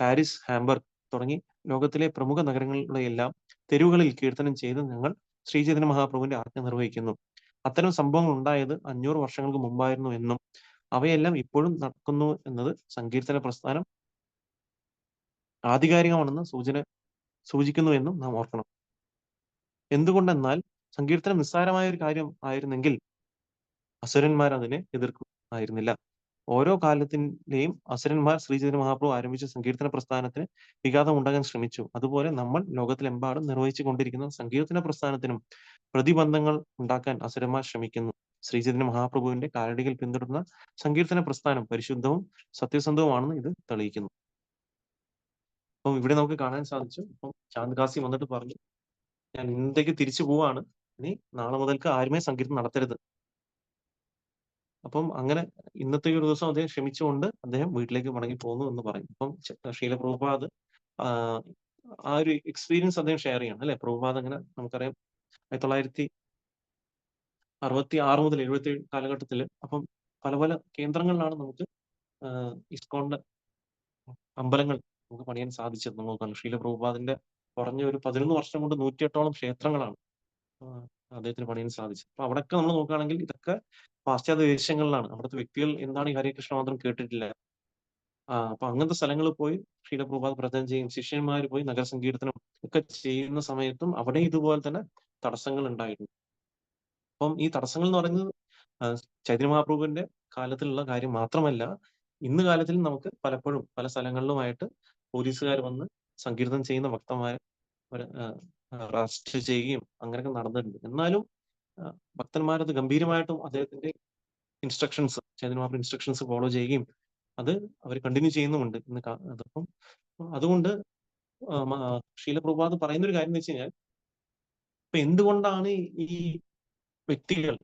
Paris, Hamburg തുടങ്ങി ലോകത്തിലെ പ്രമുഖ നഗരങ്ങളിലെല്ലാം തെരുവുകളിൽ കീർത്തനം ചെയ്ത് ഞങ്ങൾ ശ്രീചൈതന്യ മഹാപ്രഭുവിന്റെ ആജ്ഞ നിർവഹിക്കുന്നു. അത്തരം സംഭവങ്ങൾ ഉണ്ടായത് 500 വർഷങ്ങൾക്ക് മുമ്പായിരുന്നു എന്നും അവയെല്ലാം ഇപ്പോഴും നടക്കുന്നു എന്നത് സങ്കീർത്തന പ്രസ്ഥാനം ആധികാരികമാണെന്ന് സൂചിക്കുന്നു എന്നും നാം ഓർക്കണം. എന്തുകൊണ്ടെന്നാൽ സങ്കീർത്തനം നിസ്സാരമായ ഒരു കാര്യം ആയിരുന്നെങ്കിൽ അസുരന്മാർ അതിനെ എതിർക്കുമായിരുന്നില്ല. ഓരോ കാലത്തിന്റെയും അസുരന്മാർ ശ്രീചൈതന്യ മഹാപ്രഭു ആരംഭിച്ച സങ്കീർത്തന പ്രസ്ഥാനത്തിന് വിഘാതം ഉണ്ടാകാൻ ശ്രമിച്ചു. അതുപോലെ നമ്മൾ ലോകത്തിലെമ്പാടും നിർവഹിച്ചു കൊണ്ടിരിക്കുന്ന സങ്കീർത്തന പ്രസ്ഥാനത്തിനും പ്രതിബന്ധങ്ങൾ ഉണ്ടാക്കാൻ അസുരന്മാർ ശ്രമിക്കുന്നു. ശ്രീചൈതന്യ മഹാപ്രഭുവിന്റെ കാലടികൾ പിന്തുടരുന്ന സങ്കീർത്തന പ്രസ്ഥാനം പരിശുദ്ധവും സത്യസന്ധവുമാണെന്ന് ഇത് തെളിയിക്കുന്നു. അപ്പം ഇവിടെ നമുക്ക് കാണാൻ സാധിച്ചു. അപ്പം ചാന്ദ് കാസി വന്നിട്ട് പറഞ്ഞു, ഞാൻ ഇന്നത്തേക്ക് തിരിച്ചു പോവാണ്, ഇനി നാളെ മുതൽക്ക് ആരുമേ സങ്കീർത്തനം നടത്തരുത്. അപ്പം അങ്ങനെ ഇന്നത്തെ ഒരു ദിവസം അദ്ദേഹം ക്ഷമിച്ചുകൊണ്ട് അദ്ദേഹം വീട്ടിലേക്ക് മടങ്ങി പോകുന്നു എന്ന് പറയും. അപ്പം ശീല പ്രഭുപാദ് ആ ഒരു എക്സ്പീരിയൻസ് അദ്ദേഹം ഷെയർ ചെയ്യണം, അല്ലെ? പ്രഭുപാദ് അങ്ങനെ നമുക്കറിയാം 1966 മുതൽ 77 കാലഘട്ടത്തിൽ അപ്പം പല പല കേന്ദ്രങ്ങളിലാണ് നമുക്ക് ഇസ്കോണിന്റെ അമ്പലങ്ങൾ നമുക്ക് പണിയാൻ സാധിച്ചത്. നമുക്ക് ശീല പ്രഭുപാദിന്റെ കുറഞ്ഞ ഒരു 11 വർഷം കൊണ്ട് 108ഓളം ക്ഷേത്രങ്ങളാണ് അദ്ദേഹത്തിന് പണിയാൻ സാധിച്ചത്. അപ്പൊ അവിടെയൊക്കെ നമ്മൾ നോക്കുകയാണെങ്കിൽ ഇതൊക്കെ പാശ്ചാത്യ ദേശങ്ങളിലാണ്. അവിടുത്തെ വ്യക്തികൾ എന്താണ് ഈ ഹരേ കൃഷ്ണ മന്ത്രം കേട്ടിട്ടില്ല. അപ്പൊ അങ്ങനത്തെ സ്ഥലങ്ങളിൽ പോയി ശ്രീല പ്രഭുപാദ് പ്രചരണം ചെയ്യും. ശിഷ്യന്മാർ പോയി നഗരസങ്കീർത്തനം ഒക്കെ ചെയ്യുന്ന സമയത്തും അവിടെ ഇതുപോലെ തന്നെ തടസ്സങ്ങൾ ഉണ്ടായിരുന്നു. അപ്പം ഈ തടസ്സങ്ങൾ എന്ന് പറയുന്നത് ചൈതന്യ മഹാപ്രഭുവിന്റെ കാലത്തിലുള്ള കാര്യം മാത്രമല്ല, ഇന്ന് കാലത്തിൽ നമുക്ക് പലപ്പോഴും പല സ്ഥലങ്ങളിലുമായിട്ട് പോലീസുകാർ വന്ന് സങ്കീർത്തനം ചെയ്യുന്ന ഭക്തന്മാരെ അറസ്റ്റ് ചെയ്യുകയും അങ്ങനെയൊക്കെ നടന്നിട്ടുണ്ട്. എന്നാലും ഭക്തന്മാരത് ഗംഭീരമായിട്ടും അദ്ദേഹത്തിന്റെ ചൈതന്യ മഹാപ്രഭു ഇൻസ്ട്രക്ഷൻസ് ഫോളോ ചെയ്യുകയും അത് അവർ കണ്ടിന്യൂ ചെയ്യുന്നുമുണ്ട് ഇന്ന്. അതപ്പം അതുകൊണ്ട് ശീല പ്രഭുപാദ് പറയുന്ന ഒരു കാര്യം എന്ന് വെച്ച് കഴിഞ്ഞാൽ, ഇപ്പൊ എന്തുകൊണ്ടാണ് ഈ വ്യക്തികൾ,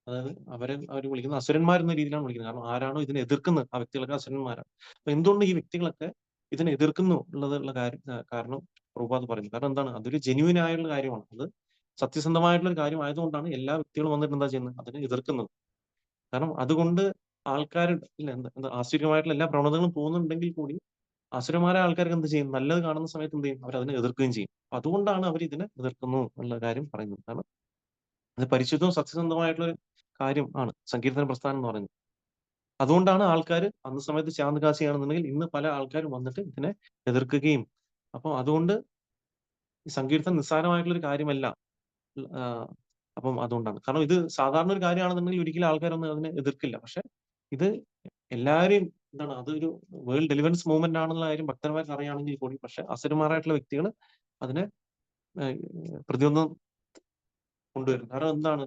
അതായത് അവർ വിളിക്കുന്ന അസുരന്മാരെന്ന രീതിയിലാണ് വിളിക്കുന്നത്. കാരണം ആരാണോ ഇതിനെ എതിർക്കുന്നത് ആ വ്യക്തികളൊക്കെ അസുരന്മാരാണ്. അപ്പൊ എന്തുകൊണ്ട് ഈ വ്യക്തികളൊക്കെ ഇതിനെ എതിർക്കുന്നു ഉള്ള കാരണം പ്രഭുപാദ് പറയുന്നു. കാരണം എന്താണ്, അതൊരു ജെന്യൂൻ ആയുള്ള കാര്യമാണ്. അത് സത്യസന്ധമായിട്ടുള്ള ഒരു കാര്യം ആയതുകൊണ്ടാണ് എല്ലാ വ്യക്തികളും വന്നിട്ട് എന്താ ചെയ്യുന്നത്, അതിനെ എതിർക്കുന്നത്. കാരണം അതുകൊണ്ട് ആൾക്കാർ ഇല്ല എന്താ ആസുരികമായിട്ടുള്ള എല്ലാ പ്രവണതകളും പോകുന്നുണ്ടെങ്കിൽ കൂടി അസുരന്മാരായ ആൾക്കാർക്ക് എന്ത് ചെയ്യും, നല്ലത് കാണുന്ന സമയത്ത് എന്ത് ചെയ്യും, അവർ അതിനെ എതിർക്കുകയും ചെയ്യും. അതുകൊണ്ടാണ് അവർ ഇതിനെ എതിർക്കുന്നു എന്നുള്ള കാര്യം പറയുന്നത്. കാരണം അത് പരിശുദ്ധവും സത്യസന്ധമായിട്ടുള്ള ഒരു കാര്യം ആണ് സങ്കീർത്തന പ്രസ്ഥാനം എന്ന് പറയുന്നത്. അതുകൊണ്ടാണ് ആൾക്കാർ അന്ന് സമയത്ത് ചാന്ദ് കാശിയാണെന്നുണ്ടെങ്കിൽ ഇന്ന് പല ആൾക്കാരും വന്നിട്ട് ഇതിനെ എതിർക്കുകയും. അപ്പൊ അതുകൊണ്ട് ഈ സങ്കീർത്തനം നിസ്സാരമായിട്ടുള്ള ഒരു കാര്യമല്ല. അപ്പം അതുകൊണ്ടാണ്. കാരണം ഇത് സാധാരണ ഒരു കാര്യമാണെന്നുണ്ടെങ്കിൽ ഒരിക്കലും ആൾക്കാരൊന്നും അതിനെ എതിർക്കില്ല. പക്ഷെ ഇത് എല്ലാവരെയും എന്താണ്, അതൊരു വേൾഡ് ഡെലിവറൻസ് മൂവ്മെന്റ് ആണെന്നുള്ള കാര്യം ഭക്തന്മാർക്ക് അറിയാണെങ്കിൽ കൂടി, പക്ഷെ അസുരന്മാരായിട്ടുള്ള വ്യക്തികൾ അതിനെ പ്രതിബന്ധം കൊണ്ടുവരും. കാരണം എന്താണ്,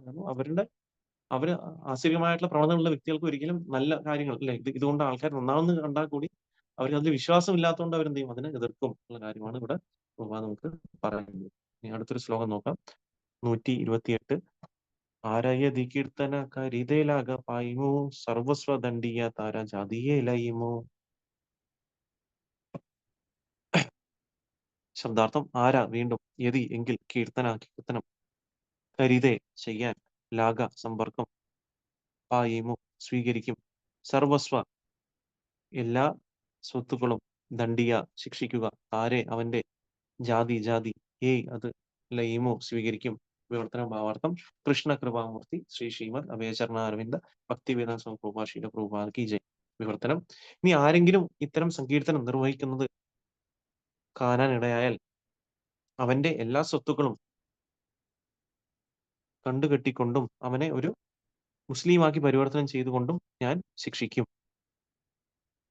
അവര് ആശ്ചര്യമായിട്ടുള്ള പ്രവണതകളുള്ള വ്യക്തികൾക്ക് ഒരിക്കലും നല്ല കാര്യങ്ങൾ അല്ലെ, ഇതുകൊണ്ട് ആൾക്കാർ നന്നാവുന്ന കണ്ടാൽ കൂടി അവർക്ക് അതിൽ വിശ്വാസം ഇല്ലാത്തതുകൊണ്ട് അവരെന്ത് ചെയ്യും, അതിനെ എതിർക്കും ഉള്ള കാര്യമാണ് ഇവിടെ നമുക്ക് പറയുന്നത്. ഇനി അടുത്തൊരു ശ്ലോകം നോക്കാം. 128. ആരയതി കീർത്തന കരിതേലാക പായിമോ സർവസ്വദണ്ഡിയ താര ജാതിയേലയിമോ. ശബ്ദാർത്ഥം ആരാ, വീണ്ടും യതി എങ്കിൽ, കീർത്തനം കരിതേ ചെയ്യാൻ, ലാഗ സമ്പർക്കം, പായിമോ സ്വീകരിക്കും, സർവസ്വ എല്ലാ സ്വത്തുക്കളും, ദണ്ഡിയ ശിക്ഷിക്കുക, താരെ അവന്റെ, ജാതി അത് ലയിമോ സ്വീകരിക്കും. വിവർത്തനം ഭാവാർത്ഥം. കൃഷ്ണ കൃപാമൂർത്തി ശ്രീ ശ്രീമദ് അഭയചരണാരവിന്ദ ഭക്തിവേദാന്ത സ്വാമി പ്രഭുപാദ് പ്രഭുപാദ് കി ജയ്. വിവർത്തനം. ഇനി ആരെങ്കിലും ഇത്തരം സങ്കീർത്തനം നിർവഹിക്കുന്നത് കാണാനിടയായാൽ അവന്റെ എല്ലാ സ്വത്തുക്കളും കണ്ടുകെട്ടിക്കൊണ്ടും അവനെ ഒരു മുസ്ലിമാക്കി പരിവർത്തനം ചെയ്തുകൊണ്ടും ഞാൻ ശിക്ഷിക്കും.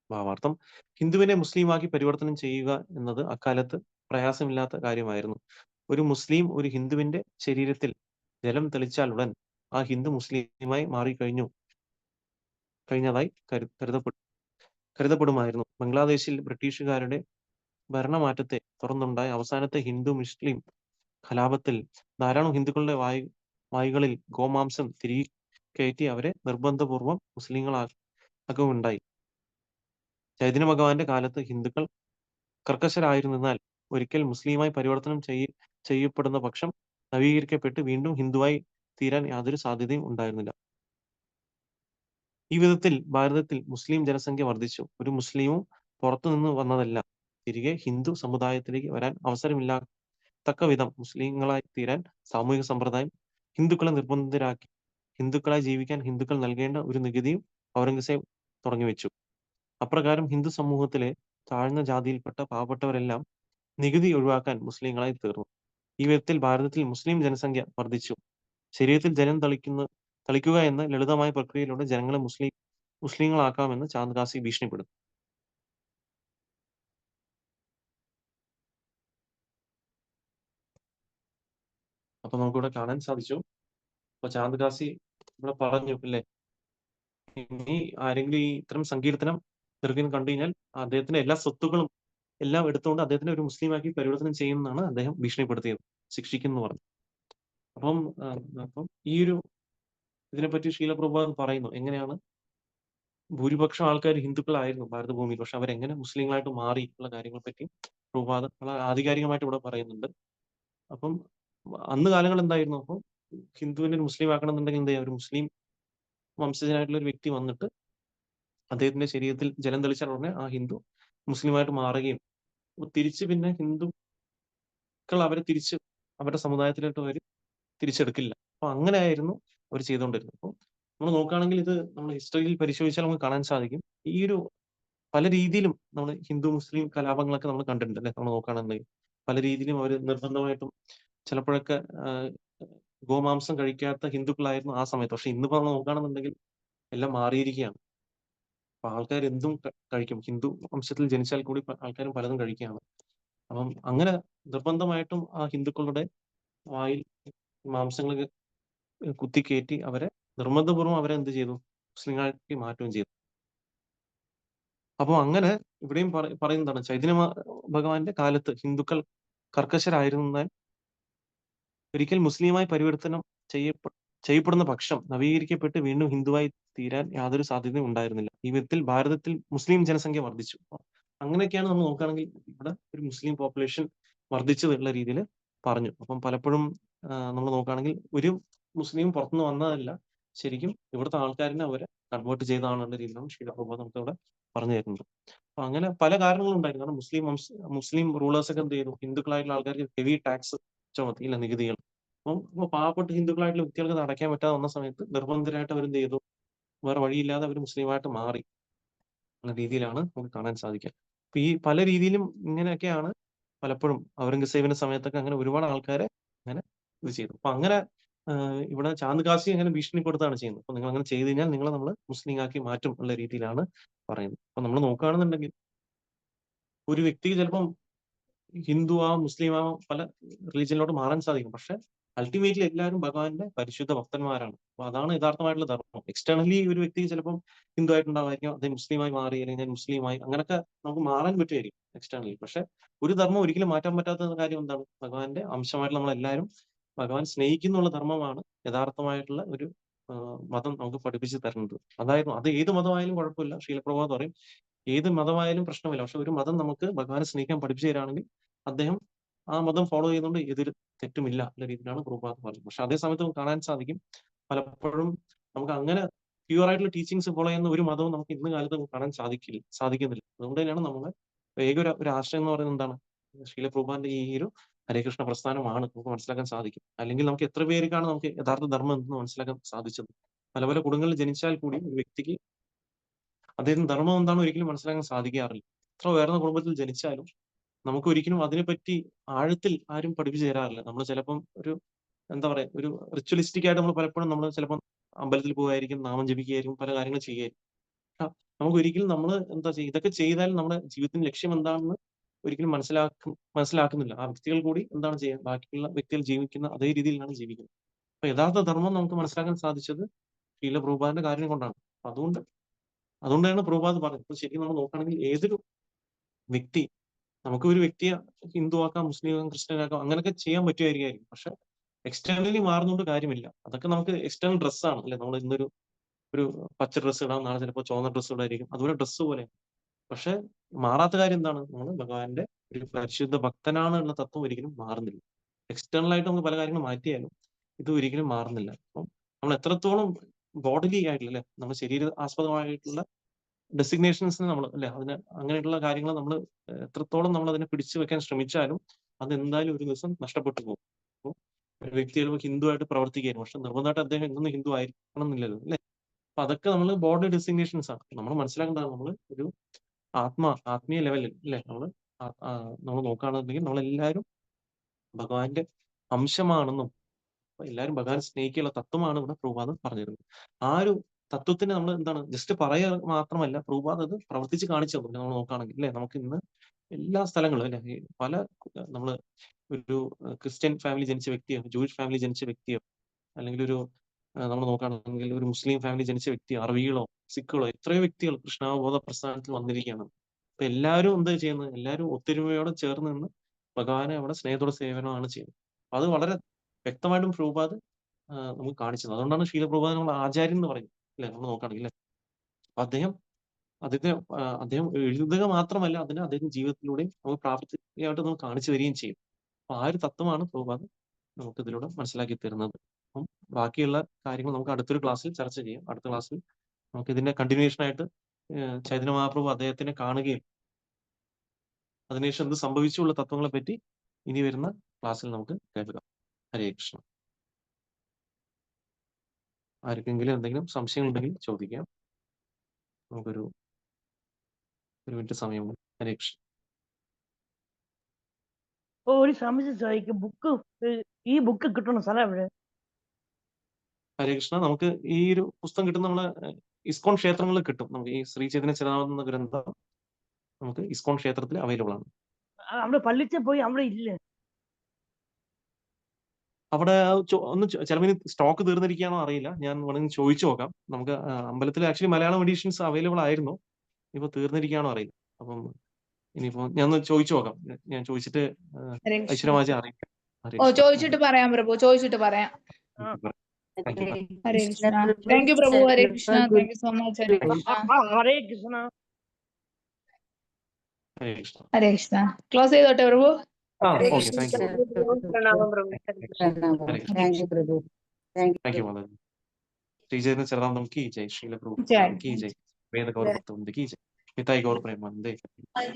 ഭാവാർത്ഥം. ഹിന്ദുവിനെ മുസ്ലിമാക്കി പരിവർത്തനം ചെയ്യുക എന്നത് അക്കാലത്ത് പ്രയാസമില്ലാത്ത കാര്യമായിരുന്നു. ഒരു മുസ്ലിം ഒരു ഹിന്ദുവിന്റെ ശരീരത്തിൽ ജലം തെളിച്ചാൽ ഉടൻ ആ ഹിന്ദു മുസ്ലിമായി കഴിഞ്ഞതായി കരുതപ്പെടുമായിരുന്നു. ബംഗ്ലാദേശിൽ ബ്രിട്ടീഷുകാരുടെ ഭരണമാറ്റത്തെ തുടർന്നുണ്ടായ അവസാനത്തെ ഹിന്ദു മുസ്ലിം കലാപത്തിൽ ധാരാളം ഹിന്ദുക്കളുടെ വായുകളിൽ ഗോമാംസം തിരികെ കയറ്റി അവരെ നിർബന്ധപൂർവം മുസ്ലിങ്ങളാക്കുകയുണ്ടായി. ചൈതന്യ ഭഗവാന്റെ കാലത്ത് ഹിന്ദുക്കൾ കർക്കശരായിരുന്നാൽ ഒരിക്കൽ മുസ്ലിമായി പരിവർത്തനം ചെയ്യപ്പെടുന്ന പക്ഷം നവീകരിക്കപ്പെട്ട് വീണ്ടും ഹിന്ദുവായി തീരാൻ യാതൊരു സാധ്യതയും ഉണ്ടായിരുന്നില്ല. ഈ വിധത്തിൽ ഭാരതത്തിൽ മുസ്ലിം ജനസംഖ്യ വർദ്ധിച്ചു. ഒരു മുസ്ലിമും പുറത്തുനിന്ന് വന്നതല്ല. തിരികെ ഹിന്ദു സമുദായത്തിലേക്ക് വരാൻ അവസരമില്ലാത്തക്ക വിധം മുസ്ലിങ്ങളായി തീരാൻ സാമൂഹിക സമ്പ്രദായം ഹിന്ദുക്കളെ നിർബന്ധിതരാക്കി. ഹിന്ദുക്കളായി ജീവിക്കാൻ ഹിന്ദുക്കൾ നൽകേണ്ട ഒരു നികുതിയും ഔറംഗസേബ് തുടങ്ങിവെച്ചു. അപ്രകാരം ഹിന്ദു സമൂഹത്തിലെ താഴ്ന്ന ജാതിയിൽപ്പെട്ട പാവപ്പെട്ടവരെല്ലാം നികുതി ഒഴിവാക്കാൻ മുസ്ലിങ്ങളായി തീർന്നു. ഈ വിധത്തിൽ ഭാരതത്തിൽ മുസ്ലിം ജനസംഖ്യ വർദ്ധിച്ചു. ശരീരത്തിൽ ജലം തളിക്കുക എന്ന ലളിതമായ പ്രക്രിയയിലൂടെ ജനങ്ങളെ മുസ്ലിങ്ങളാക്കാമെന്ന് ചാന്ദ് കാസി ഭീഷണിപ്പെടുന്നു. അപ്പൊ നമുക്കിവിടെ കാണാൻ സാധിച്ചു. അപ്പൊ ചാന്ദ് കാസി ഇവിടെ പറഞ്ഞു അല്ലേ, ഇനി ആരെങ്കിലും ഈ ഇത്തരം സങ്കീർത്തനം നിർവഹിക്കുന്നത് കണ്ടു കഴിഞ്ഞാൽ അദ്ദേഹത്തിന്റെ എല്ലാ സ്വത്തുക്കളും എല്ലാം എടുത്തുകൊണ്ട് അദ്ദേഹത്തിനെ ഒരു മുസ്ലിമാക്കി പരിവർത്തനം ചെയ്യുമെന്നാണ് അദ്ദേഹം ഭീഷണിപ്പെടുത്തിയത്, ശിക്ഷിക്കുന്നു പറഞ്ഞു. അപ്പം ഈ ഒരു ഇതിനെപ്പറ്റി ശീല പ്രഭുപാദ് പറയുന്നു, എങ്ങനെയാണ് ഭൂരിപക്ഷം ആൾക്കാർ ഹിന്ദുക്കളായിരുന്നു ഭാരതഭൂമിയിൽ, പക്ഷെ അവരെങ്ങനെ മുസ്ലിങ്ങളായിട്ട് മാറി ഉള്ള കാര്യങ്ങളെ പറ്റി പ്രഭുപാദ് വളരെ ആധികാരികമായിട്ട് ഇവിടെ പറയുന്നുണ്ട്. അപ്പം അന്ന് കാലങ്ങൾ എന്തായിരുന്നു, അപ്പം ഹിന്ദുവിനെ ഒരു മുസ്ലിം ആക്കണം എന്നുണ്ടെങ്കിൽ എന്താ, ഒരു മുസ്ലിം വംശജനായിട്ടുള്ള ഒരു വ്യക്തി വന്നിട്ട് അദ്ദേഹത്തിന്റെ ശരീരത്തിൽ ജലം തെളിച്ചാൽ ഉടനെ ആ ഹിന്ദു മുസ്ലിമായിട്ട് മാറുകയും തിരിച്ച് പിന്നെ ഹിന്ദുക്കൾ അവരെ അവരുടെ സമുദായത്തിലോട്ട് അവർ തിരിച്ചെടുക്കില്ല. അപ്പൊ അങ്ങനെയായിരുന്നു അവർ ചെയ്തുകൊണ്ടിരുന്നത്. അപ്പം നമ്മൾ നോക്കുകയാണെങ്കിൽ ഇത് നമ്മൾ ഹിസ്റ്ററിയിൽ പരിശോധിച്ചാൽ നമുക്ക് കാണാൻ സാധിക്കും. ഈ ഒരു പല രീതിയിലും നമ്മൾ ഹിന്ദു മുസ്ലിം കലാപങ്ങളൊക്കെ നമ്മൾ കണ്ടിട്ടുണ്ട് അല്ലെ? നമ്മൾ നോക്കുകയാണെന്നുണ്ടെങ്കിൽ പല രീതിയിലും അവർ നിർബന്ധമായിട്ടും ചിലപ്പോഴൊക്കെ ഗോമാംസം കഴിക്കാത്ത ഹിന്ദുക്കളായിരുന്നു ആ സമയത്ത്. പക്ഷെ ഇന്നിപ്പോ നമ്മൾ നോക്കുകയാണെന്നുണ്ടെങ്കിൽ എല്ലാം മാറിയിരിക്കുകയാണ്. അപ്പൊ ആൾക്കാർ എന്തും കഴിക്കും. ഹിന്ദു വംശത്തിൽ ജനിച്ചാൽ കൂടി ആൾക്കാരും പലതും കഴിക്കുകയാണ്. അപ്പം അങ്ങനെ നിർബന്ധമായിട്ടും ആ ഹിന്ദുക്കളുടെ വായിൽ മാംസങ്ങൾ കുത്തിക്കയറ്റി അവരെ നിർബന്ധപൂർവ്വം അവരെ എന്ത് ചെയ്തു? മുസ്ലിങ്ങളാക്കി മാറ്റുകയും ചെയ്തു. അപ്പൊ അങ്ങനെ ഇവിടെയും പറയുന്നതാണ് ചൈതന്യ ഭഗവാന്റെ കാലത്ത് ഹിന്ദുക്കൾ കർക്കശരായിരുന്നാൽ ഒരിക്കൽ മുസ്ലിമായി പരിവർത്തനം ചെയ്യപ്പെടുന്ന പക്ഷം നവീകരിക്കപ്പെട്ട് വീണ്ടും ഹിന്ദുവായി തീരാൻ യാതൊരു സാധ്യതയും ഉണ്ടായിരുന്നില്ല. ഈ വിധത്തിൽ ഭാരതത്തിൽ മുസ്ലിം ജനസംഖ്യ വർദ്ധിച്ചു. അങ്ങനെയൊക്കെയാണ് നമ്മൾ നോക്കുകയാണെങ്കിൽ ഇവിടെ ഒരു മുസ്ലിം പോപ്പുലേഷൻ വർദ്ധിച്ചതുള്ള രീതിയിൽ പറഞ്ഞു. അപ്പം പലപ്പോഴും നമ്മൾ നോക്കുകയാണെങ്കിൽ ഒരു മുസ്ലിം പുറത്തുനിന്ന് വന്നതല്ല, ശരിക്കും ഇവിടുത്തെ ആൾക്കാരിനെ അവരെ കൺവേർട്ട് ചെയ്തതാണെന്ന രീതിയിലാണ് ശ്രീ പ്രഭുപാദ് നമുക്ക് ഇവിടെ പറഞ്ഞു തരുന്നത്. അപ്പൊ അങ്ങനെ പല കാരണങ്ങളും ഉണ്ടായിരുന്നു. കാരണം മുസ്ലിം റൂളേഴ്സ് ഒക്കെ എന്ത് ചെയ്തു? ഹിന്ദുക്കളായിട്ടുള്ള ആൾക്കാർക്ക് ഹെവി ടാക്സ് ചുമത്തി, ഇല്ല നികുതികൾ. അപ്പം പാവപ്പെട്ട ഹിന്ദുക്കളായിട്ടുള്ള വ്യക്തികൾക്ക് അത് അടയ്ക്കാൻ പറ്റാതെ വന്ന സമയത്ത് നിർബന്ധരായിട്ട് അവരെന്ത് ചെയ്തു? വേറെ വഴിയില്ലാതെ അവർ മുസ്ലിമായിട്ട് മാറി എന്ന രീതിയിലാണ് നമുക്ക് കാണാൻ സാധിക്കുക. അപ്പൊ ഈ പല രീതിയിലും ഇങ്ങനെയൊക്കെയാണ് പലപ്പോഴും ഔറംഗസേബിന്റെ സമയത്തൊക്കെ അങ്ങനെ ഒരുപാട് ആൾക്കാരെ അങ്ങനെ ഇത് ചെയ്തു. അപ്പൊ അങ്ങനെ ഇവിടെ ചാന്ദ് കാസി അങ്ങനെ ഭീഷണിപ്പെടുത്തുകയാണ് ചെയ്യുന്നത്. അപ്പൊ നിങ്ങൾ അങ്ങനെ ചെയ്തു കഴിഞ്ഞാൽ നിങ്ങളെ നമ്മൾ മുസ്ലിമാക്കി മാറ്റും എന്നുള്ള രീതിയിലാണ് പറയുന്നത്. അപ്പൊ നമ്മൾ നോക്കുകയാണെന്നുണ്ടെങ്കിൽ ഒരു വ്യക്തിക്ക് ചിലപ്പം ഹിന്ദു ആവാം, മുസ്ലിം ആവാം, പല റിലീജിയനിലോട്ട് മാറാൻ സാധിക്കും. പക്ഷെ അൾട്ടിമേറ്റ്ലി എല്ലാവരും ഭഗവാന്റെ പരിശുദ്ധ ഭക്തന്മാരാണ്. അപ്പൊ അതാണ് യഥാർത്ഥമായിട്ടുള്ള ധർമ്മം. എക്സ്റ്റേണലി ഒരു വ്യക്തി ചിലപ്പം ഹിന്ദു ആയിട്ടുണ്ടാവായിരിക്കും, അദ്ദേഹം മുസ്ലിമായി മാറി, അല്ലെങ്കിൽ ഞാൻ മുസ്ലിമായി, അങ്ങനെയൊക്കെ നമുക്ക് മാറാൻ പറ്റുമായിരിക്കും എക്സ്റ്റേണലി. പക്ഷെ ഒരു ധർമ്മം ഒരിക്കലും മാറ്റാൻ പറ്റാത്ത കാര്യം എന്താണ്? ഭഗവാന്റെ അംശമായിട്ടുള്ള നമ്മളെല്ലാവരും ഭഗവാൻ സ്നേഹിക്കുന്നുള്ള ധർമ്മമാണ് യഥാർത്ഥമായിട്ടുള്ള ഒരു മതം നമുക്ക് പഠിപ്പിച്ച് തരുന്നത്. അതായിരുന്നു അത് ഏത് മതമായാലും കുഴപ്പമില്ല. ശീലപ്രഭാത് പറയും ഏത് മതമായാലും പ്രശ്നമില്ല. പക്ഷെ ഒരു മതം നമുക്ക് ഭഗവാനെ സ്നേഹിക്കാൻ പഠിപ്പിച്ചു തരാണെങ്കിൽ അദ്ദേഹം ആ മതം ഫോളോ ചെയ്യുന്നതുകൊണ്ട് ഏതൊരു തെറ്റുമില്ല എന്ന രീതിയിലാണ് പ്രഭുപാദ് പറഞ്ഞത്. പക്ഷെ അതേ സമയത്ത് നമുക്ക് കാണാൻ സാധിക്കും പലപ്പോഴും നമുക്ക് അങ്ങനെ പ്യൂർ ആയിട്ടുള്ള ടീച്ചിങ്സ് ഫോളോ ചെയ്യുന്ന ഒരു മതവും നമുക്ക് ഇന്ന് കാലത്ത് നമുക്ക് കാണാൻ സാധിക്കുന്നില്ല. അതുകൊണ്ട് തന്നെയാണ് നമ്മളെ ഏക ഒരു ആശയം എന്ന് പറയുന്നത് എന്താണ്? ശീല പ്രഭുപാദിന്റെ ഈ ഒരു ഹരേകൃഷ്ണ പ്രസ്ഥാനമാണ് നമുക്ക് മനസ്സിലാക്കാൻ സാധിക്കും. അല്ലെങ്കിൽ നമുക്ക് എത്ര പേർക്കാണ് നമുക്ക് യഥാർത്ഥ ധർമ്മം എന്ന് മനസ്സിലാക്കാൻ സാധിച്ചത്? പല പല കുടുംബങ്ങളിൽ ജനിച്ചാൽ കൂടി ഒരു വ്യക്തിക്ക് അദ്ദേഹത്തിന് ധർമ്മം എന്താണെന്ന് ഒരിക്കലും മനസ്സിലാക്കാൻ സാധിക്കാറില്ല. എത്ര ഉയർന്ന കുടുംബത്തിൽ ജനിച്ചാലും നമുക്ക് ഒരിക്കലും അതിനെപ്പറ്റി ആഴത്തിൽ ആരും പഠിപ്പിച്ചു തരാറില്ല. നമ്മൾ ചിലപ്പം ഒരു എന്താ പറയാ ഒരു റിച്വലിസ്റ്റിക് ആയിട്ട് നമ്മൾ പലപ്പോഴും നമ്മൾ ചിലപ്പം അമ്പലത്തിൽ പോകുമായിരിക്കും, നാമം ജപിക്കുകയായിരിക്കും, പല കാര്യങ്ങൾ ചെയ്യുകയായിരിക്കും. നമുക്ക് ഒരിക്കലും നമ്മൾ എന്താ ചെയ്യുക, ഇതൊക്കെ ചെയ്താൽ നമ്മുടെ ജീവിതത്തിന്റെ ലക്ഷ്യം എന്താണെന്ന് ഒരിക്കലും മനസ്സിലാക്കുന്നില്ല. ആ വ്യക്തികൾ കൂടി എന്താണ് ചെയ്യുക? ബാക്കിയുള്ള വ്യക്തികൾ ജീവിക്കുന്ന അതേ രീതിയിലാണ് ജീവിക്കുന്നത്. അപ്പൊ യഥാർത്ഥ ധർമ്മം നമുക്ക് മനസ്സിലാക്കാൻ സാധിച്ചത് ശീല പ്രഭുപാദിന്റെ കാര്യം കൊണ്ടാണ്. അപ്പൊ അതുകൊണ്ടാണ് പ്രഭുപാദ് പറഞ്ഞത്. ഇപ്പൊ ശരിക്കും നമ്മൾ നോക്കുകയാണെങ്കിൽ ഏതൊരു വ്യക്തി നമുക്ക് ഒരു വ്യക്തിയെ ഹിന്ദു ആക്കാം, മുസ്ലിം ആക്കാം, ക്രിസ്ത്യൻ ആക്കാം, അങ്ങനെയൊക്കെ ചെയ്യാൻ പറ്റുമായിരിക്കും. പക്ഷെ എക്സ്റ്റേണലി മാറുന്നോണ്ട് കാര്യമില്ല. അതൊക്കെ നമുക്ക് എക്സ്റ്റേണൽ ഡ്രസ്സാണ് അല്ലെ? നമ്മൾ ഇന്നൊരു ഒരു പച്ച ഡ്രസ്സ് ഇടാം, നാളെ ചിലപ്പോൾ ചുവന്ന ഡ്രസ്സ് ഇടായിരിക്കും. അതുപോലെ ഡ്രസ്സ് പോലെ. പക്ഷെ മാറാത്ത കാര്യം എന്താണ്? നമ്മൾ ഭഗവാന്റെ ഒരു പരിശുദ്ധ ഭക്തനാണ് എന്ന തത്വം ഒരിക്കലും മാറുന്നില്ല. എക്സ്റ്റേണൽ ആയിട്ട് നമുക്ക് പല കാര്യങ്ങളും മാറ്റിയാലും ഇത് ഒരിക്കലും മാറുന്നില്ല. അപ്പം നമ്മൾ എത്രത്തോളം ബോഡിലി ആയിട്ടുള്ള അല്ലെ, നമ്മുടെ ശരീര ആസ്പദമായിട്ടുള്ള ഡെസിഗ്നേഷൻസിന് നമ്മൾ അല്ലെ അതിന് അങ്ങനെയുള്ള കാര്യങ്ങൾ നമ്മൾ എത്രത്തോളം നമ്മൾ അതിനെ പിടിച്ചു വെക്കാൻ ശ്രമിച്ചാലും അത് എന്തായാലും ഒരു ദിവസം നഷ്ടപ്പെട്ടു പോകും. അപ്പോൾ ഒരു വ്യക്തി ചിലപ്പോൾ ഹിന്ദു ആയിട്ട് പ്രവർത്തിക്കുകയായിരുന്നു. പക്ഷെ നിർബന്ധമായിട്ട് അദ്ദേഹം എന്നും ഹിന്ദു ആയിരിക്കണം എന്നില്ലല്ലോ അല്ലെ? അപ്പൊ അതൊക്കെ നമ്മൾ ബോഡി ഡെസിഗ്നേഷൻസ് ആണ്. നമ്മൾ മനസ്സിലാക്കേണ്ടതാണ് നമ്മൾ ഒരു ആത്മീയ ലെവലിൽ അല്ലെ നമ്മൾ നോക്കുകയാണെന്നുണ്ടെങ്കിൽ നമ്മളെല്ലാവരും ഭഗവാന്റെ അംശമാണെന്നും എല്ലാവരും ഭഗവാനെ സ്നേഹിക്കാനുള്ള തത്വമാണ് ഇവിടെ പ്രഭുപാദ് പറഞ്ഞിരുന്നത്. ആ ഒരു തത്വത്തിന് നമ്മൾ എന്താണ് ജസ്റ്റ് പറയുക മാത്രമല്ല, പ്രഭുപാദ് അത് പ്രവർത്തിച്ച് കാണിച്ചു തന്നു. നമ്മൾ നോക്കുകയാണെങ്കിൽ അല്ലെ, നമുക്ക് ഇന്ന് എല്ലാ സ്ഥലങ്ങളും അല്ലെ പല നമ്മള് ഒരു ക്രിസ്ത്യൻ ഫാമിലി ജനിച്ച വ്യക്തിയോ, ജൂയിഷ് ഫാമിലി ജനിച്ച വ്യക്തിയോ, അല്ലെങ്കിൽ ഒരു നമ്മൾ നോക്കുകയാണെങ്കിൽ ഒരു മുസ്ലിം ഫാമിലി ജനിച്ച വ്യക്തിയോ, അറബികളോ, സിഖുകളോ, എത്രയോ വ്യക്തികൾ കൃഷ്ണാവബോധ പ്രസ്ഥാനത്തിൽ വന്നിരിക്കുകയാണ്. അപ്പൊ എല്ലാവരും എന്താ ചെയ്യുന്നത്? എല്ലാവരും ഒത്തൊരുമയോടെ ചേർന്ന് നിന്ന് ഭഗവാനെ അവിടെ സ്നേഹത്തോടെ സേവനമാണ് ചെയ്യുന്നത്. അപ്പൊ അത് വളരെ വ്യക്തമായിട്ടും പ്രഭുപാദ് നമുക്ക് കാണിച്ചത്. അതുകൊണ്ടാണ് ശീല പ്രഭുപാദ് നമ്മൾ ആചാര്യൻ എന്ന് പറയുന്നത് അല്ലെ? നമ്മൾ നോക്കുകയാണെങ്കിൽ അല്ലെ? അപ്പൊ അദ്ദേഹം എഴുതുക മാത്രമല്ല, അതിനെ അദ്ദേഹം ജീവിതത്തിലൂടെയും നമുക്ക് പ്രാവർത്തികമായിട്ട് നമുക്ക് കാണിച്ചു തരികയും ചെയ്യും. അപ്പൊ ആ ഒരു തത്വമാണ് പ്രഭുപാദ് നമുക്ക് ഇതിലൂടെ മനസ്സിലാക്കി തരുന്നത്. അപ്പം ബാക്കിയുള്ള കാര്യങ്ങൾ നമുക്ക് അടുത്തൊരു ക്ലാസ്സിൽ ചർച്ച ചെയ്യാം. അടുത്ത ക്ലാസ്സിൽ നമുക്ക് ഇതിന്റെ കണ്ടിന്യൂഷൻ ആയിട്ട് ചൈതന്യ മഹാപ്രഭു അദ്ദേഹത്തിനെ കാണുകയും അതിനുശേഷം എന്ത് സംഭവിച്ചുള്ള തത്വങ്ങളെ പറ്റി ഇനി വരുന്ന ക്ലാസ്സിൽ നമുക്ക് കേൾക്കാം. ഹരേ കൃഷ്ണ. ആർക്കെങ്കിലും എന്തെങ്കിലും സംശയങ്ങളുണ്ടെങ്കിൽ ചോദിക്കാം. നമുക്കൊരു മിനിറ്റ് സമയമുണ്ട്. ഹരേ കൃഷ്ണ. ഒരു സംശയം ചോദിക്കും, ഈ ബുക്ക് കിട്ടുന്ന സ്ഥലം എവിടെ? ഹരേ കൃഷ്ണ. നമുക്ക് ഈ ഒരു പുസ്തകം കിട്ടുന്ന നമ്മളെ ഇസ്കോൺ ക്ഷേത്രങ്ങളിൽ കിട്ടും. നമുക്ക് ഈ ശ്രീ ചൈതന്യ ചരിതാമൃത ഗ്രന്ഥം നമുക്ക് ഇസ്കോൺ ക്ഷേത്രത്തിൽ അവൈലബിൾ ആണ്. അവിടെ പള്ളിച്ച പോയി അവിടെ ഇല്ല. അവിടെ ഒന്ന് ചിലപ്പോൾ സ്റ്റോക്ക് തീർന്നിരിക്കുകയാണോ അറിയില്ല. ഞാൻ വേണമെങ്കിൽ ചോദിച്ചു നോക്കാം. നമുക്ക് അമ്പലത്തിൽ ആക്ച്വലി മലയാളം എഡീഷൻസ് അവൈലബിൾ ആയിരുന്നു. ഇപ്പൊ തീർന്നിരിക്കുകയാണോ അറിയില്ല. അപ്പം ഇനിയിപ്പോ ഞാൻ ഒന്ന് ചോദിച്ചു നോക്കാം. ഞാൻ ചോദിച്ചിട്ട് ഐശ്വര്യമാജി അറിയിക്കാം. ചോദിച്ചിട്ട് പറയാം പ്രഭു, ചോദിച്ചിട്ട് പറയാം. ഹരേ കൃഷ്ണ. താങ്ക് യു പ്രഭു. Hare Krishna. Thank you so much. Hare Krishna. Hare Krishna. Hare Krishna. Hare Krishna. Close ചെയ്തോട്ടെ പ്രഭു. Okay, thank you. Thank you മാതാജി. ശ്രീ ചൈതന്യ ചരിതാമൃതം കി ജയ്. ശ്രീല പ്രഭു കി ജയ്. വേദ ഗൗരവ ഭക്തവൃന്ദ കി ജയ്. പിതായി ഗൗർ പ്രേമാനന്ദേ.